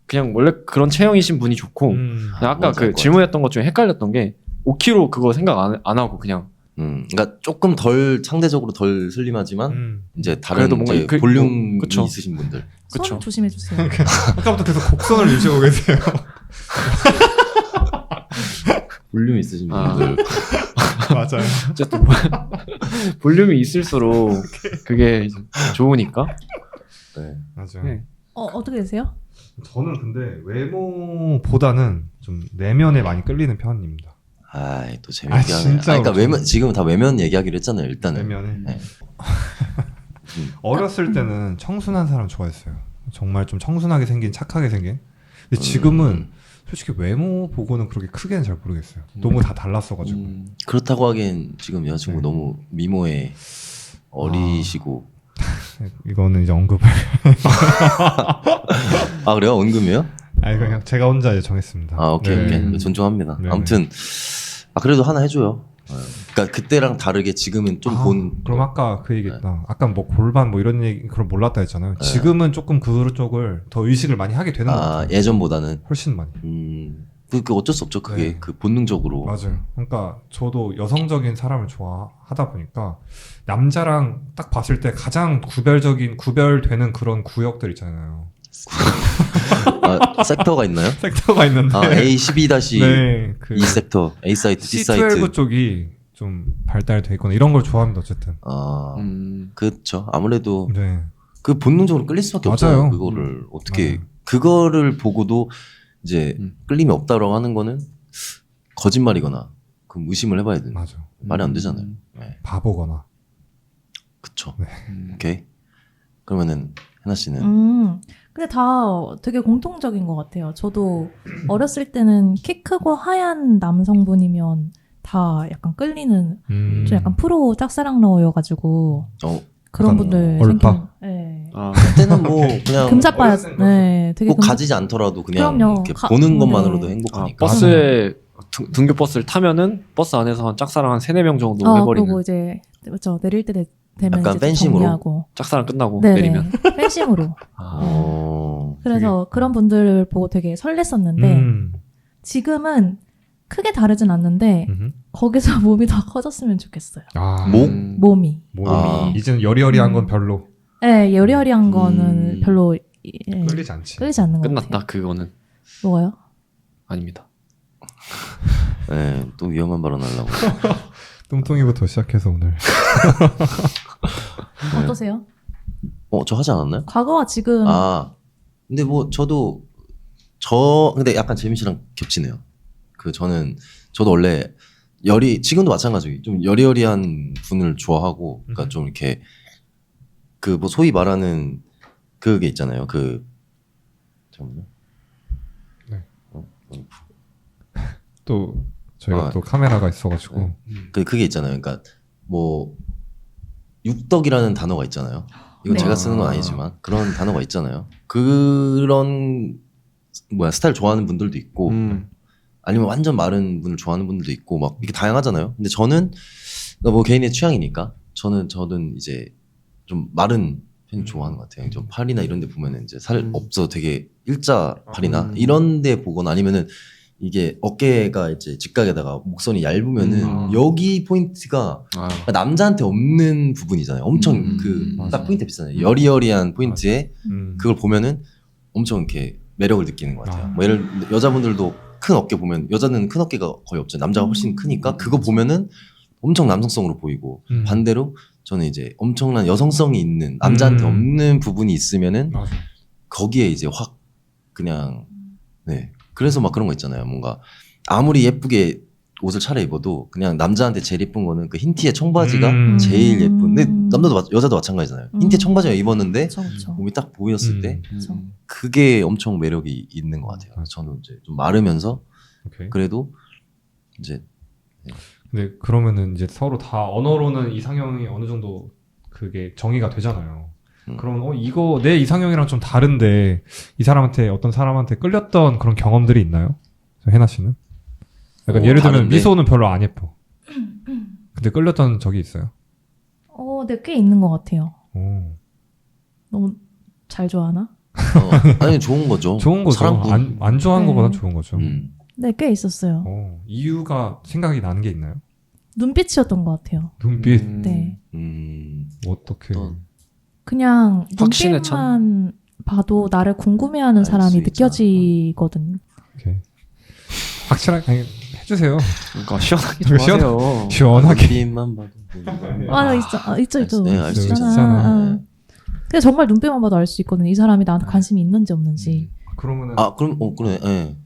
그냥 원래 그런 체형이신 분이 좋고 아까 뭔지 알것 그 질문했던 것 중에 헷갈렸던 게 5kg 그거 생각 안 하고 그냥 그러니까 조금 상대적으로 덜 슬림하지만 이제 다른 그래도 뭔가 이제 그- 볼륨이 그쵸. 있으신 분들. 그쵸. 손 조심해 주세요. 아까부터 계속 곡선을 유지하고 계세요. 볼륨이 있으신 아. 분들. 맞아요. 어쨌든 볼륨이 있을수록 그게 이제 좋으니까. 네. 맞아요. 네. 어떻게 되세요? 저는 근데 외모보다는 좀 내면에 많이 끌리는 편입니다. 또 재밌게 하네. 진짜로. 그러니까 외면 지금 다 외면 얘기하기로 했잖아요. 일단은. 내면에. 네. 어렸을 때는 청순한 사람 좋아했어요. 정말 좀 청순하게 생긴, 착하게 생긴. 근데 지금은 솔직히 외모 보고는 그렇게 크게는 잘 모르겠어요. 너무 다 달랐어가지고. 그렇다고 하기엔 지금 여자친구 네. 너무 미모에 어리시고. 이거는 이제 언급을. 그래요? 언금이요? 그냥 제가 혼자 이제 정했습니다. 오케이. 네. 오케이. 존중합니다. 네. 아무튼 그래도 하나 해줘요. 그러니까 그때랑 다르게 지금은 좀 그럼 아까 그 얘기했다. 아까 뭐 골반 뭐 이런 얘기 그걸 몰랐다 했잖아요. 지금은 조금 그쪽을 더 의식을 많이 하게 되는 것 같아요. 예전보다는 훨씬 많이. 그 어쩔 수 없죠. 그게 네. 그 본능적으로. 맞아요. 그러니까 저도 여성적인 사람을 좋아하다 보니까 남자랑 딱 봤을 때 가장 구별되는 그런 구역들 있잖아요. 섹터가 있나요? 섹터가 있는데 A12-2 네, 그 섹터, A 사이트, B 사이트. C12 쪽이 좀 발달돼 있거나 이런 걸 좋아합니다. 어쨌든. 그렇죠. 아무래도 네. 그 본능적으로 끌릴 수밖에 맞아요. 없어요. 그거를 어떻게 맞아요. 그거를 보고도 이제 끌림이 없다라고 하는 거는 거짓말이거나 그럼 의심을 해봐야 되는. 맞아. 말이 안 되잖아요. 네. 바보거나. 그쵸. 네. 오케이. 그러면은 해나 씨는 근데 다 되게 공통적인 것 같아요. 저도 어렸을 때는 키 크고 하얀 남성분이면 다 약간 끌리는, 좀 약간 프로 짝사랑러여가지고 그런 약간 분들 얼빠? 네. 그때는 뭐 그냥 금사빠였, 네, 되게 꼭 가지지 않더라도 그냥 그럼요. 이렇게 보는 것만으로도 네. 행복하니까. 버스에 등교 버스를 타면은 버스 안에서 한 짝사랑 한 3-4명 정도 해버리는. 그리고 이제 그렇죠. 내릴 때 되면 약간 이제 팬심으로? 정리하고. 짝사랑 끝나고 네네. 내리면. 팬심으로. 그래서 그런 분들 보고 되게 설렜었는데 지금은 크게 다르진 않는데 거기서 몸이 더 커졌으면 좋겠어요. 아, 몸이. 이제는 여리여리한 건 별로 네, 여리여리한 거는 별로 끌리지 않지. 끌리지 않는 것 끝났다 같아요. 그거는. 뭐가요? 아닙니다. 네, 또 위험한 발언 하려고. 뚱뚱이부터 시작해서 오늘. 어떠세요? 저 하지 않았나요? 과거와 지금 근데 뭐 근데 약간 재민 씨랑 겹치네요. 저도 원래 지금도 마찬가지고 좀 여리여리한 분을 좋아하고, 그러니까 좀 이렇게 그 뭐 소위 말하는 그게 있잖아요. 잠깐만요. 네. 또 저희가 또 카메라가 있어가지고 그게 있잖아요. 그러니까 뭐 육덕이라는 단어가 있잖아요. 이건 네. 제가 쓰는 건 아니지만 그런 단어가 있잖아요. 그런 스타일 좋아하는 분들도 있고 아니면 완전 마른 분을 좋아하는 분들도 있고 막 이게 다양하잖아요. 근데 저는 뭐 개인의 취향이니까 저는 이제 좀 마른 편이 좋아하는 것 같아요. 좀 팔이나 이런 데 보면은 이제 살 없어 되게 일자 팔이나 이런 데 보거나 아니면은 이게 어깨가 이제 직각에다가 목선이 얇으면은 여기 포인트가 남자한테 없는 부분이잖아요. 엄청 딱 포인트 비슷하잖아요. 여리여리한 포인트에 그걸 보면은 엄청 이렇게 매력을 느끼는 것 같아요. 뭐 여자분들도 큰 어깨 보면 여자는 큰 어깨가 거의 없죠. 남자가 훨씬 크니까 그거 보면은 엄청 남성성으로 보이고 반대로 저는 이제 엄청난 여성성이 있는 남자한테 없는 부분이 있으면은 거기에 이제 확 그냥 그래서 막 그런 거 있잖아요. 뭔가 아무리 예쁘게 옷을 차려입어도 그냥 남자한테 제일 예쁜 거는 그 흰 티에 청바지가 제일 예쁜. 근데 여자도 마찬가지잖아요. 흰 티에 청바지가 입었는데 그쵸. 몸이 딱 보였을 때 그쵸. 그게 엄청 매력이 있는 것 같아요. 저는 이제 좀 마르면서 오케이. 그래도 이제 근데 그러면은 이제 서로 다 언어로는 이상형이 어느 정도 그게 정의가 되잖아요. 그럼 이거 내 이상형이랑 좀 다른데 이 사람한테 어떤 사람한테 끌렸던 그런 경험들이 있나요? 해나 씨는? 약간 예를 들면 다른데? 미소는 별로 안 예뻐. 근데 끌렸던 적이 있어요? 네, 꽤 있는 것 같아요. 오. 너무 잘 좋아하나? 아니 좋은 거죠. 좋은 거죠. 사람뿐. 안 좋아하는 네. 것보단 좋은 거죠. 네, 꽤 있었어요. 이유가 생각이 나는 게 있나요? 눈빛이었던 것 같아요. 눈빛? 네. 어떻게? 그냥 확신에 눈빛만 봐도 나를 궁금해하는 사람이 느껴지거든요. 오케이. 확실하게 아니, 해주세요. 그러니까 시원하게 시원- 좋아하세요. 시원하게. 눈빛만 봐도 있죠. 네, 알수 있잖아. 근데 정말 눈빛만 봐도 알 수 있거든요. 이 사람이 나한테 관심이 있는지 없는지. 그러면은 그럼 그래. 예.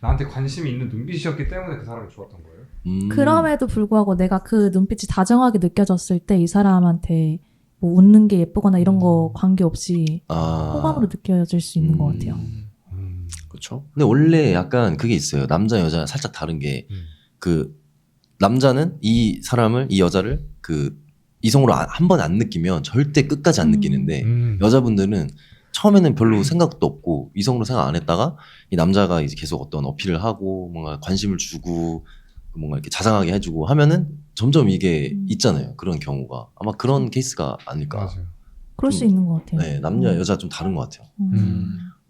나한테 관심이 있는 눈빛이었기 때문에 그 사람을 좋았던 거예요? 그럼에도 불구하고 내가 그 눈빛이 다정하게 느껴졌을 때 이 사람한테 뭐 웃는 게 예쁘거나 이런 거 관계없이 호감으로 느껴질 수 있는 것 같아요. 그렇죠. 근데 원래 약간 그게 있어요. 남자 여자 살짝 다른 게 그 남자는 이 여자를 그 이성으로 한 번 안 느끼면 절대 끝까지 안 느끼는데 여자분들은 처음에는 별로 생각도 없고 이성으로 생각 안 했다가 이 남자가 이제 계속 어떤 어필을 하고 뭔가 관심을 주고 뭔가 이렇게 자상하게 해주고 하면은 점점 이게 있잖아요. 그런 경우가 아마 그런 케이스가 아닐까. 맞아요. 그럴 수 있는 것 같아요. 네, 남녀 여자 좀 다른 것 같아요.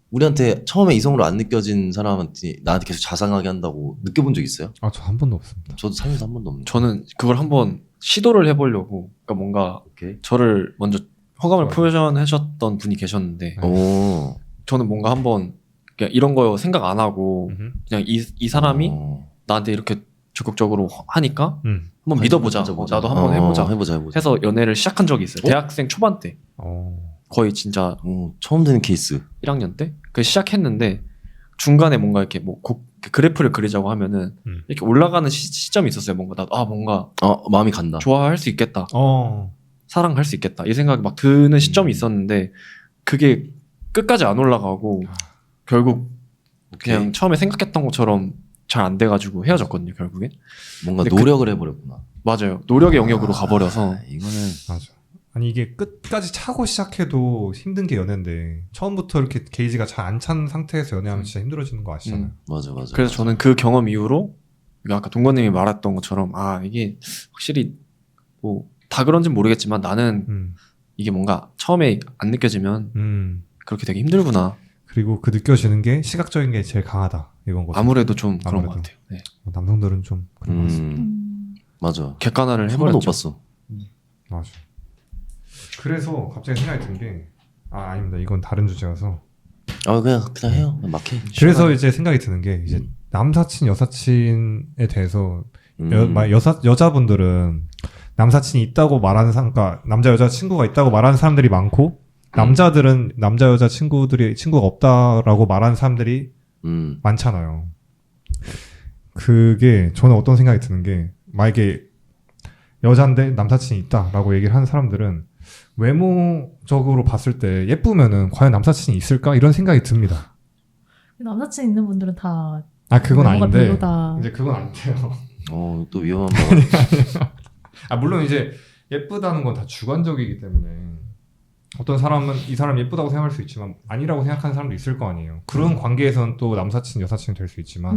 우리한테 처음에 이성으로 안 느껴진 사람한테 나한테 계속 자상하게 한다고 느껴본 적 있어요? 저 한 번도 없습니다. 저도 살면서 한 번도 없는데. 저는 그걸 한번 시도를 해보려고, 그러니까 뭔가 저를 먼저 호감을 표현하셨던 분이 계셨는데, 저는 뭔가 한번 그냥 이런 거 생각 안 하고 그냥 이 사람이 나한테 이렇게 적극적으로 하니까 한번 믿어보자. 나도 한번 해보자. 해서 연애를 시작한 적이 있어요. 대학생 초반 때. 거의 진짜 처음 듣는 케이스. 1학년 때 그 시작했는데 중간에 뭔가 이렇게 뭐 그래프를 그리자고 하면은 이렇게 올라가는 시점이 있었어요. 뭔가 뭔가 마음이 간다. 좋아할 수 있겠다. 어. 사랑할 수 있겠다. 이 생각이 막 드는 시점이 있었는데 그게 끝까지 안 올라가고 결국 그냥 처음에 생각했던 것처럼 잘 안 돼가지고 헤어졌거든요. 결국엔. 뭔가 근데 노력을 해버렸구나. 맞아요. 노력의 영역으로 가버려서 이거는 맞아. 아니 이게 끝까지 차고 시작해도 힘든 게 연애인데 처음부터 이렇게 게이지가 잘 안 찬 상태에서 연애하면 진짜 힘들어지는 거 아시잖아요. 맞아. 그래서 저는 그 경험 이후로 아까 동건님이 말했던 것처럼 이게 확실히 뭐 다 그런지는 모르겠지만 나는 이게 뭔가 처음에 안 느껴지면 그렇게 되게 힘들구나. 그리고 그 느껴지는 게 시각적인 게 제일 강하다 이건 거죠. 아무래도 좀 그런 아무래도. 것 같아요. 네. 남성들은 좀 그런 것 같습니다. 맞아. 객관화를 한 번도 못 해버렸죠. 봤어. 맞아. 그래서 갑자기 생각이 든 게 아닙니다. 이건 다른 주제여서. 그냥 해요. 그냥 막 해. 그래서 이제 생각이 드는 게 이제 남사친 여사친에 대해서 여자분들은 남사친이 있다고 말하는 그러니까 남자 여자 친구가 있다고 말하는 사람들이 많고 남자들은 남자 여자 친구가 없다라고 말하는 사람들이 많잖아요. 그게 저는 어떤 생각이 드는 게 만약에 여잔데 남사친이 있다라고 얘기를 하는 사람들은 외모적으로 봤을 때 예쁘면은 과연 남사친이 있을까 이런 생각이 듭니다. 남사친 있는 분들은 다 그건 외모가 아닌데 별로다. 이제 그건 아닌데요. 또 위험한 거. 물론 이제 예쁘다는 건 다 주관적이기 때문에 어떤 사람은 이 사람 예쁘다고 생각할 수 있지만 아니라고 생각하는 사람도 있을 거 아니에요. 그런 관계에서는 또 남사친 여사친이 될 수 있지만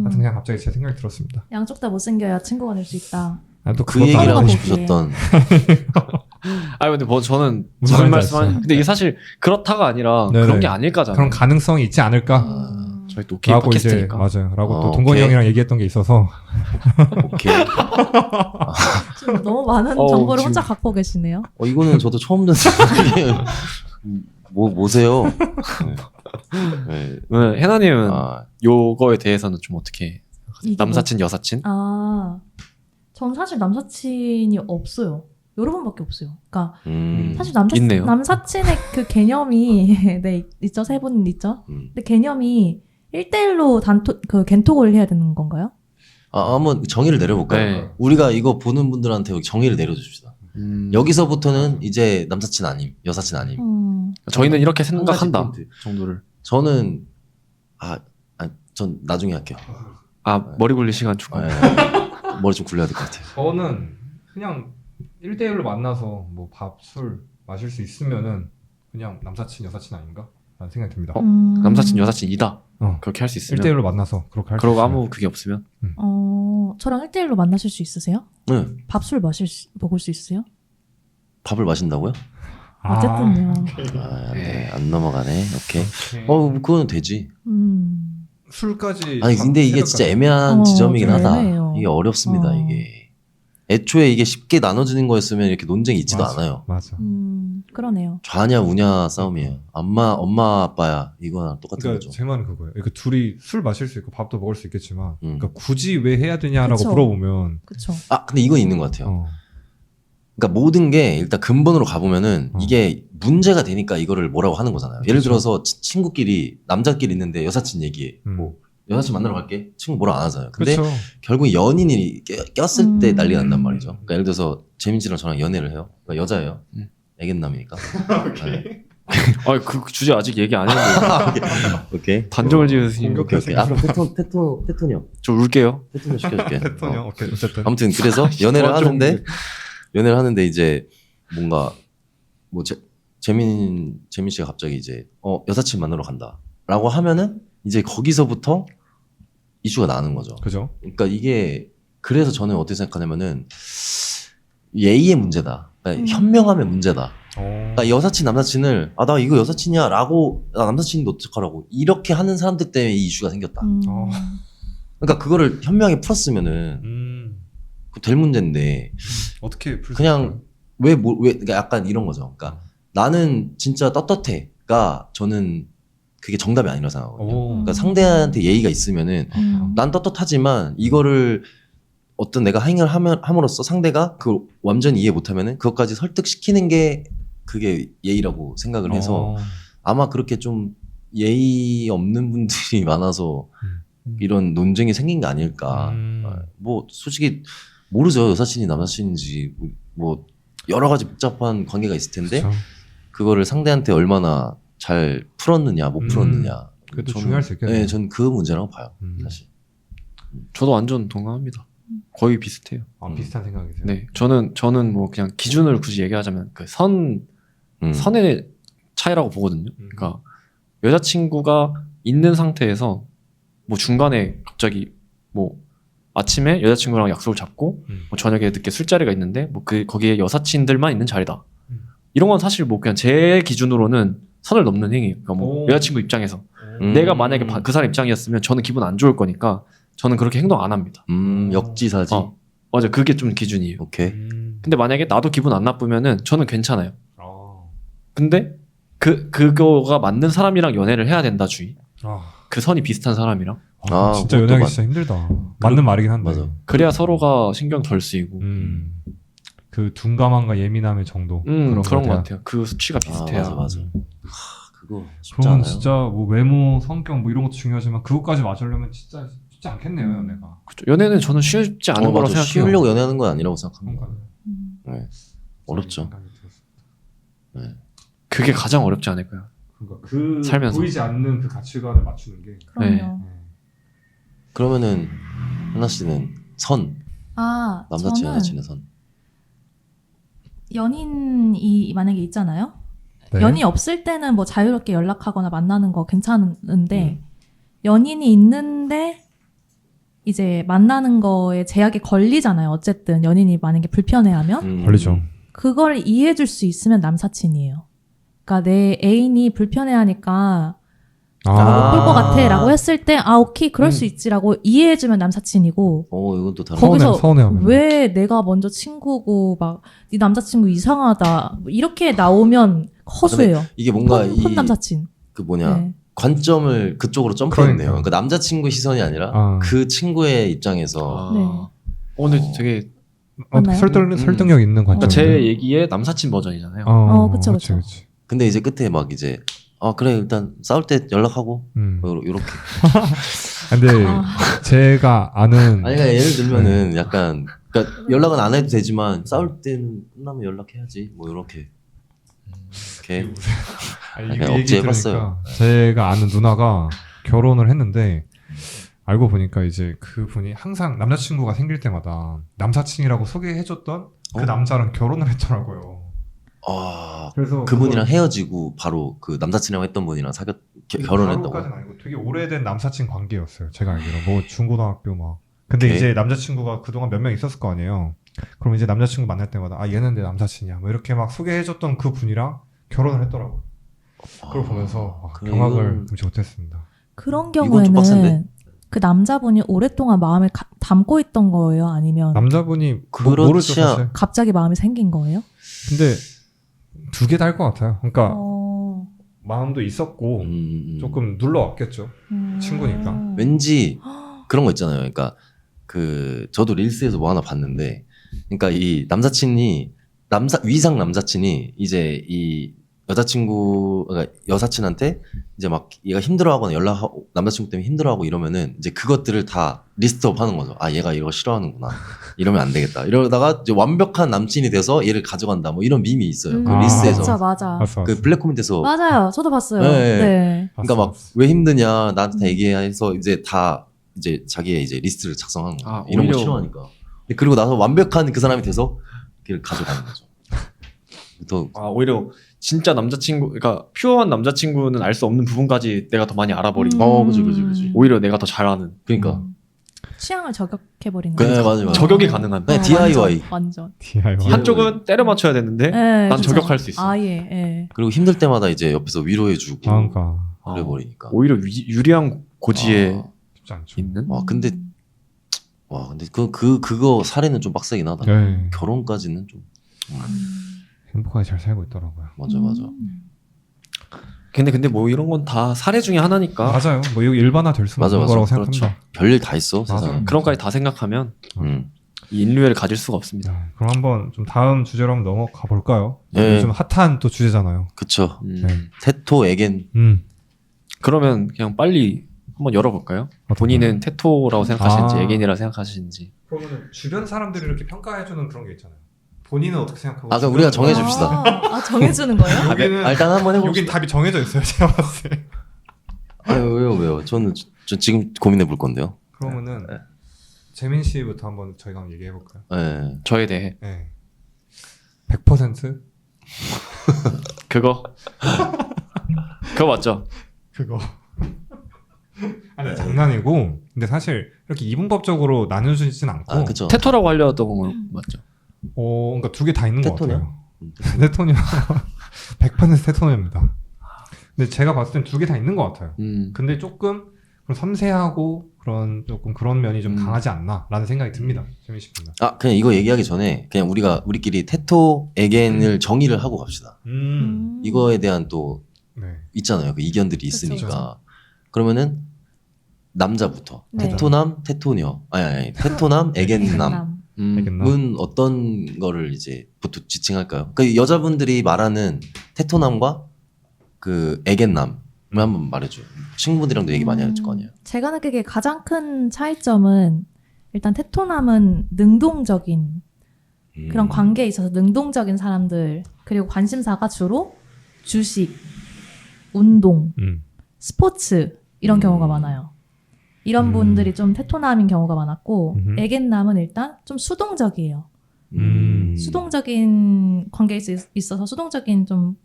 하여튼 그냥 갑자기 제 생각이 들었습니다. 양쪽 다 못생겨야 친구가 될 수 있다. 또 그 얘기를 하고 보기에. 싶으셨던. 근데 저는 무슨 무슨 말인지 말씀하는 근데 이게 사실 그렇다가 아니라 그런 게 아닐까잖아요. 그런 가능성이 있지 않을까? 저희 또 게임 라고 이제 팟캐스트니까. 맞아요. 라고 또 오케이. 동건이 형이랑 얘기했던 게 있어서 오케이. 지금 너무 많은 정보를 혼자 갖고 계시네요. 이거는 저도 처음 듣는 얘기예요. 뭐세요? 네. 해나님은 요거에 대해서는 좀 어떻게 이게 남사친 여사친? 전 사실 남사친이 없어요. 여러 번밖에 없어요. 그러니까 사실 있네요. 남사친의 그 개념이 네 있죠. 세 분 있죠. 근데 개념이 1대1로 겐톡을 해야 되는 건가요? 한번 정의를 내려볼까요? 네. 우리가 이거 보는 분들한테 정의를 내려줍시다. 여기서부터는 이제 남사친 아님, 여사친 아님. 저희는 이렇게 한 가지 생각한다 포인트. 정도를. 저는 전 나중에 할게요. 머리 굴릴 시간 주고. 머리 좀 굴려야 될 것 같아요. 저는 그냥 1대1로 만나서 뭐 밥, 술 마실 수 있으면은 그냥 남사친 여사친 아닌가? 라는 생각이 듭니다. 남사친 여사친이다. 그렇게 할 수 있으면. 1대1로 만나서 그렇게 할 수 그러고 있으면 아무 그게 없으면. 저랑 1대1로 만나실 수 있으세요? 네. 밥, 술 먹을 수 있으세요? 밥을 마신다고요? 어쨌든요. 네, 안 넘어가네. 오케이. 그거는 되지. 술까지 근데 이게 진짜 애매한 지점이긴 좀 하다. 애매해요. 이게 어렵습니다. 이게 애초에 이게 쉽게 나눠지는 거였으면 이렇게 논쟁이 있지도 않아요. 맞아. 그러네요. 좌냐 우냐 싸움이에요. 엄마 아빠야 이거랑 똑같은 그러니까 거죠. 제 말은 그거예요. 그러니까 둘이 술 마실 수 있고 밥도 먹을 수 있겠지만 그러니까 음. 굳이 왜 해야 되냐라고 그쵸. 물어보면 그쵸. 근데 이건 있는 것 같아요. 어. 그러니까 모든 게 일단 근본으로 가보면은 이게 문제가 되니까 이거를 뭐라고 하는 거잖아요. 예를 그쵸. 들어서 친구끼리 남자끼리 있는데 여사친 얘기해. 뭐 여사친 만나러 갈게. 친구 뭐라 안 하잖아요. 근데 그렇죠. 결국 연인이 꼈을 때 난리 난단 말이죠. 그러니까 예를 들어서 재민 씨랑 저랑 연애를 해요. 그러니까 여자예요. 애견남이니까. 네. 그 주제 아직 얘기 안 했는데. 오케이. 단정을 지으시는. 오케이. 그럼 테토니요. 저 울게요. 테토니요 시켜줄게. 패턴이요. 오케이. 어쨌든 아무튼 그래서 연애를 하는데 이제 뭔가 뭐 재민 씨가 갑자기 이제 여사친 만나러 간다라고 하면은 이제 거기서부터 이슈가 나는 거죠. 그죠? 그러니까 이게 그래서 저는 어떻게 생각하냐면은 예의의 문제다. 그러니까 현명함의 문제다. 그러니까 여사친 남사친을 나 이거 여사친이야라고 나 남사친인데 어떡하라고 이렇게 하는 사람들 때문에 이 이슈가 생겼다. 그러니까 그거를 현명하게 풀었으면은 될 문제인데 어떻게 풀 그냥 왜 그러니까 약간 이런 거죠. 그러니까 나는 진짜 떴떴해가 저는 그게 정답이 아니라 생각하거든요. 그러니까 상대한테 예의가 있으면은 난 떳떳하지만 이거를 어떤 내가 행위를 함으로써 상대가 그걸 완전히 이해 못하면은 그것까지 설득시키는 게 그게 예의라고 생각을 해서 어. 아마 그렇게 좀 예의 없는 분들이 많아서 이런 논쟁이 생긴 게 아닐까. 뭐 솔직히 모르죠. 여사친이 남사친인지 뭐 여러 가지 복잡한 관계가 있을 텐데 그쵸. 그거를 상대한테 얼마나 잘 풀었느냐 못 풀었느냐. 그것도 저는- 중요할 수 있겠네요. 네, 전 그 문제라고 봐요. 사실. 저도 완전 동감합니다. 거의 비슷해요. 비슷한 생각이세요? 네, 저는 뭐 그냥 기준을 굳이 얘기하자면 그 선의 차이라고 보거든요. 그러니까 여자친구가 있는 상태에서 뭐 중간에 갑자기 뭐 아침에 여자친구랑 약속을 잡고 뭐 저녁에 늦게 술자리가 있는데 뭐 거기에 여사친들만 있는 자리다. 이런 건 사실 뭐 그냥 제 기준으로는 선을 넘는 행위예요. 그러니까 뭐 오. 여자친구 입장에서 내가 만약에 그 사람 입장이었으면 저는 기분 안 좋을 거니까 저는 그렇게 행동 안 합니다. 역지사지. 맞아, 그게 좀 기준이에요. 오케이. 근데 만약에 나도 기분 안 나쁘면은 저는 괜찮아요. 아. 근데 그거가 맞는 사람이랑 연애를 해야 된다 주의. 아. 그 선이 비슷한 사람이랑. 진짜 그것도 연애하기 진짜 힘들다. 맞는 말이긴 한데. 맞아. 그래야 서로가 신경 덜 쓰이고. 그 둔감함과 예민함의 정도. 그런 것 돼야. 같아요. 그 수치가 비슷해요. 맞아. 그거 쉽지 그러면 않아요. 진짜 뭐 외모, 성격 뭐 이런 것도 중요하지만 그것까지 맞으려면 진짜 쉽지 않겠네요, 연애가. 그쵸. 연애는 저는 쉽지 않은 거라고 맞아. 생각해요. 쉬우려고 연애하는 건 아니라고 생각합니다. 그러니까 네. 어렵죠. 네. 그게 가장 어렵지 않을까요? 그러니까 그 살면서. 보이지 않는 그 가치관을 맞추는 게. 그럼요. 그러면은 하나 씨는 선 남사친 저는 여사친의 선. 연인이 만약에 있잖아요. 네. 연이 없을 때는 뭐 자유롭게 연락하거나 만나는 거 괜찮은데 연인이 있는데 이제 만나는 거에 제약이 걸리잖아요. 어쨌든 연인이 만약에 불편해하면 걸리죠. 그걸 이해해줄 수 있으면 남사친이에요. 그러니까 내 애인이 불편해하니까 못 볼 것 같아라고 했을 때 오케이 그럴 수 있지라고 이해해주면 남사친이고 이건 또 다른. 거기서 서운해하면. 왜 내가 먼저 친구고 막 네 남자친구 이상하다 뭐 이렇게 나오면 허수예요. 이게 뭔가 혼 남사친. 그 뭐냐 네. 관점을 그쪽으로 점프했네요. 그러니까. 그러니까 남자친구 시선이 아니라 그 친구의 입장에서. 네. 근데 되게 맞나요? 설득력 있는 관점. 그러니까 제 얘기의 남사친 버전이잖아요. 그쵸, 그쵸. 그치. 근데 이제 끝에 막 이제 그래 일단 싸울 때 연락하고 요렇게. 근데 제가 아는 아니 그러니까 예를 들면은 약간 그러니까 연락은 안 해도 되지만 싸울 때는 끝나면 연락해야지 뭐 요렇게. 이렇게. 아니, 그냥 얘기 억지 해봤어요. 들으니까 제가 아는 누나가 결혼을 했는데 알고 보니까 이제 그분이 항상 남자친구가 생길 때마다 남사친이라고 소개해줬던 그 남자랑 결혼을 했더라고요. 그래서 그분이랑 헤어지고 바로 그 남사친이랑 했던 분이랑 결혼했다고. 바로까지는 아니고 되게 오래된 남사친 관계였어요. 제가 알기로 뭐 중고등학교 막. 근데 오케이. 이제 남자친구가 그동안 몇 명 있었을 거 아니에요. 그럼 이제 남자친구 만날 때마다 얘는 내 남사친이야. 뭐 이렇게 막 소개해줬던 그 분이랑 결혼을 했더라고요. 그걸 보면서 경악을 금치 못했습니다. 그런 이건 좀 경우에는 빡센데? 그 남자분이 오랫동안 마음을 담고 있던 거예요? 아니면 남자분이 그렇지 모르죠 사실. 갑자기 마음이 생긴 거예요? 근데 두 개 다 할 것 같아요. 그러니까 마음도 있었고 조금 눌러왔겠죠. 친구니까. 왠지 그런 거 있잖아요. 그러니까 저도 릴스에서 뭐 하나 봤는데, 그러니까 이 남사친이 위상 남사친이 이제 이 그러니까 여사친한테 이제 막 얘가 힘들어하거나 남자친구 때문에 힘들어하고 이러면은 이제 그것들을 다 리스트업 하는 거죠. 얘가 이거 싫어하는구나. 이러면 안 되겠다. 이러다가 이제 완벽한 남친이 돼서 얘를 가져간다. 뭐 이런 밈이 있어요. 그 리스트에서. 맞아. 그 블랙 코미디에서. 맞아요. 저도 봤어요. 네. 네. 그러니까 막 왜 힘드냐 나한테 다 얘기해서 이제 다 이제 자기의 이제 리스트를 작성하는 거예요. 이런 거 싫어하니까. 근데 그리고 나서 완벽한 그 사람이 돼서 걔를 가져가는 거죠. 또 오히려 진짜 남자친구, 그러니까 퓨어한 남자친구는 알 수 없는 부분까지 내가 더 많이 알아버리고. 그지. 오히려 내가 더 잘 아는. 그러니까. 취향을 저격해버리는 그래, 거죠. 맞아. 저격이 가능한. 네, DIY. 완전. DIY. 한쪽은 때려 맞춰야 되는데 네, 난 그쵸. 저격할 수 있어. 예. 그리고 힘들 때마다 이제 옆에서 위로해주고 그러니까 그래버리니까. 오히려 유리한 고지에 쉽지 않죠. 있는. 근데 그거 사례는 좀 빡세긴 하다. 네. 결혼까지는 좀. 행복하게 잘 살고 있더라고요. 맞아. 근데 뭐 이런 건 다 사례 중에 하나니까. 맞아요. 뭐 이거 일반화 될 수는 맞아, 없는 맞아. 거라고 그렇죠. 생각합니다. 별일 다 있어 맞아. 세상에. 그런 거까지 다 생각하면 이 인류애를 가질 수가 없습니다. 네, 그럼 한번 좀 다음 주제로 한번 넘어가 볼까요? 네. 요즘 핫한 또 주제잖아요. 그쵸. 네. 테토 에겐. 그러면 그냥 빨리 한번 열어볼까요? 본인은 테토라고 생각하시는지 에겐이라고 생각하시는지. 그러면 주변 사람들이 이렇게 평가해주는 그런 게 있잖아요. 본인은 어떻게 생각하고? 그럼 우리가 정해줍시다. 정해주는 거예요? 여기는 일단 한번 해봅시다. 여긴 답이 정해져 있어요. 제가 봤을 때. 왜요? 저 지금 고민해 볼 건데요. 그러면은 네. 재민 씨부터 한번 저희가 한번 얘기해 볼까요? 네. 저에 대해 네. 100%? 그거 맞죠? 그거. 아니 장난이고. 근데 사실 이렇게 이분법적으로 나눠주진 않고. 그쵸. 테토라고 하려던 거 맞죠? 그러니까 두 개 다 있는 것 테토냐? 같아요. 테토녀. 100% 테토녀입니다. 근데 제가 봤을 땐 두 개 다 있는 것 같아요. 근데 조금 그런 섬세하고 그런 조금 그런 면이 좀 강하지 않나라는 생각이 듭니다. 재민 씨입니다. 그냥 이거 얘기하기 전에 그냥 우리끼리 테토 에겐을 정의를 하고 갑시다. 이거에 대한 또 네. 있잖아요. 그 이견들이 있으니까. 그쵸. 그러면은 남자부터 네. 테토남, 테토녀. 아니 테토남, 에겐남. 알겠나? 은 어떤 거를 이제 보통 지칭할까요? 그 여자분들이 말하는 테토남과 그 에겐남을 한번 말해줘요. 친구분들이랑도 얘기 많이 할 거 아니에요. 제가 느끼기에 가장 큰 차이점은 일단 테토남은 능동적인 그런 관계에 있어서 능동적인 사람들 그리고 관심사가 주로 주식, 운동, 스포츠 이런 경우가 많아요. 이런 분들이 좀 테토남인 경우가 많았고 에겐남은 일단 좀 수동적이에요. 수동적인 관계에 있어서 수동적인 좀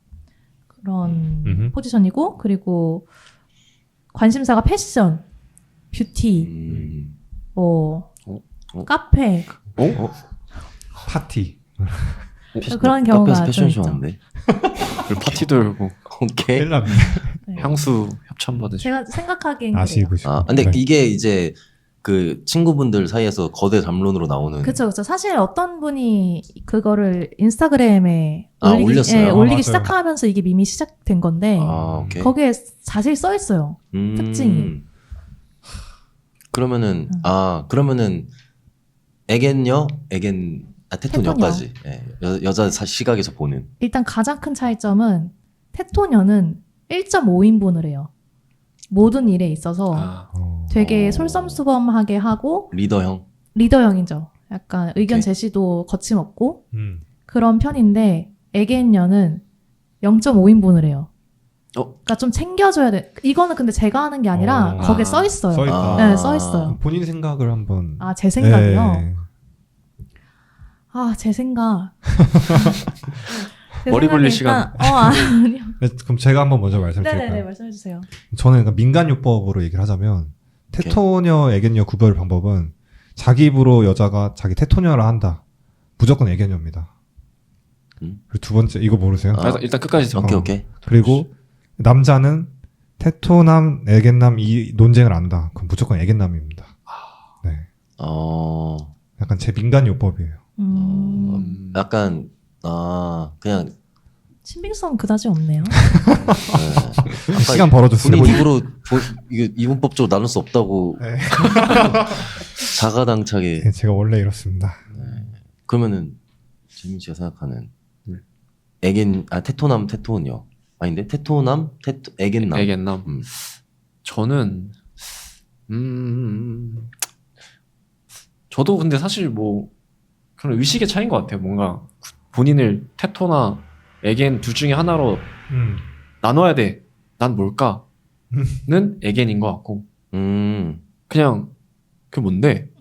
그런 포지션이고 그리고 관심사가 패션, 뷰티, 뭐 카페 파티. 그런 경우가 카페에서 좀 패션쇼 있죠. 하는데. 그리고 파티 돌고 오케이. 큰일 났네. 네. 향수 협찬 받으시고. 제가 생각하기엔 그래요. 아시고 싶어. 근데 네. 이게 이제 그 친구분들 사이에서 거대 담론으로 나오는. 그쵸. 사실 어떤 분이 그거를 인스타그램에 올렸어요. 맞아요. 시작하면서 이게 밈이 시작된 건데 오케이. 거기에 자세히 써 있어요. 특징이. 그러면은 그러면은 에겐녀, 테토녀까지. 예, 여자 시각에서 보는. 일단 가장 큰 차이점은 테토녀는 1.5인분을 해요. 모든 일에 있어서 되게 솔선수범하게 하고 리더형. 리더형이죠. 약간 의견 오케이. 제시도 거침없고 그런 편인데 에겐녀는 0.5인분을 해요. 그러니까 좀 챙겨줘야 돼. 이거는 근데 제가 하는 게 아니라 거기에 써 있어요. 써 있다. 네, 써 있어요. 본인 생각을 한번. 제 생각이요? 네. 제 생각. 제 머리 생각에 굴릴 일단- 시간. 아니요. 네, 그럼 제가 한번 먼저 말씀드릴까요? 네네네, 말씀해주세요. 저는 그러니까 민간요법으로 얘기를 하자면 테토녀, 애견녀 구별 방법은 자기 입으로 여자가 자기 테토녀라 한다. 무조건 애견녀입니다. 그리고 두 번째 이거 모르세요? 일단 끝까지 들어. 오케이. 그리고 남자는 테토남, 애견남 이 논쟁을 안다. 그럼 무조건 애견남입니다. 네. 약간 제 민간요법이에요. 약간 그냥 신빙성 그다지 없네요. 시간 벌어줬어요. 본인 입으로 이게 이분법적으로 나눌 수 없다고 네. 자가당착에. 네, 제가 원래 이렇습니다. 그러면은 재민 씨가 생각하는 테토남, 테토녀 아닌데 테토남, 에겐남. 에겐남. 저는 저도 근데 사실 뭐 그런 의식의 차이인 것 같아요. 뭔가 본인을 테토나 에겐 둘 중에 하나로 나눠야 돼. 난 뭘까?는 에겐인 것 같고 그냥 그게 뭔데?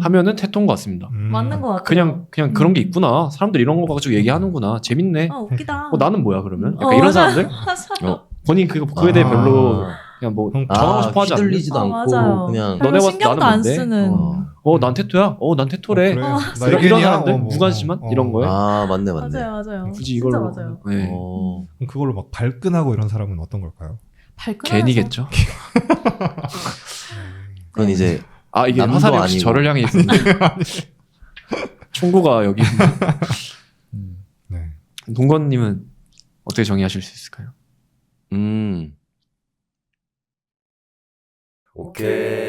하면은 테토인 것 같습니다. 맞는 것 같아요. 그냥 그런 게 있구나. 사람들 이런 거 가지고 얘기하는구나. 재밌네. 웃기다. 나는 뭐야 그러면? 약간 이런 사람들? 본인 그거에 대해 별로 그냥 뭐 정하고 싶어 하지 않는. 휘둘리지도 않고 맞아요. 그냥 너네 봤을 때 신경도 나는 안 뭔데? 쓰는. 난 테토야? 난 테토래. 그래요? 나 이런 애견이야? 사람들? 뭐. 무관심한? 이런 거에? 맞네. 맞아요. 굳이 진짜 이걸로. 맞아요. 네. 그럼 그걸로 막 발끈하고 이런 사람은 어떤 걸까요? 괜히겠죠. 그건 이제 이게 남도 화살이 혹시 아니고. 저를 향해 있는데 총구가 여기 네. 동건님은 어떻게 정의하실 수 있을까요? 오케이.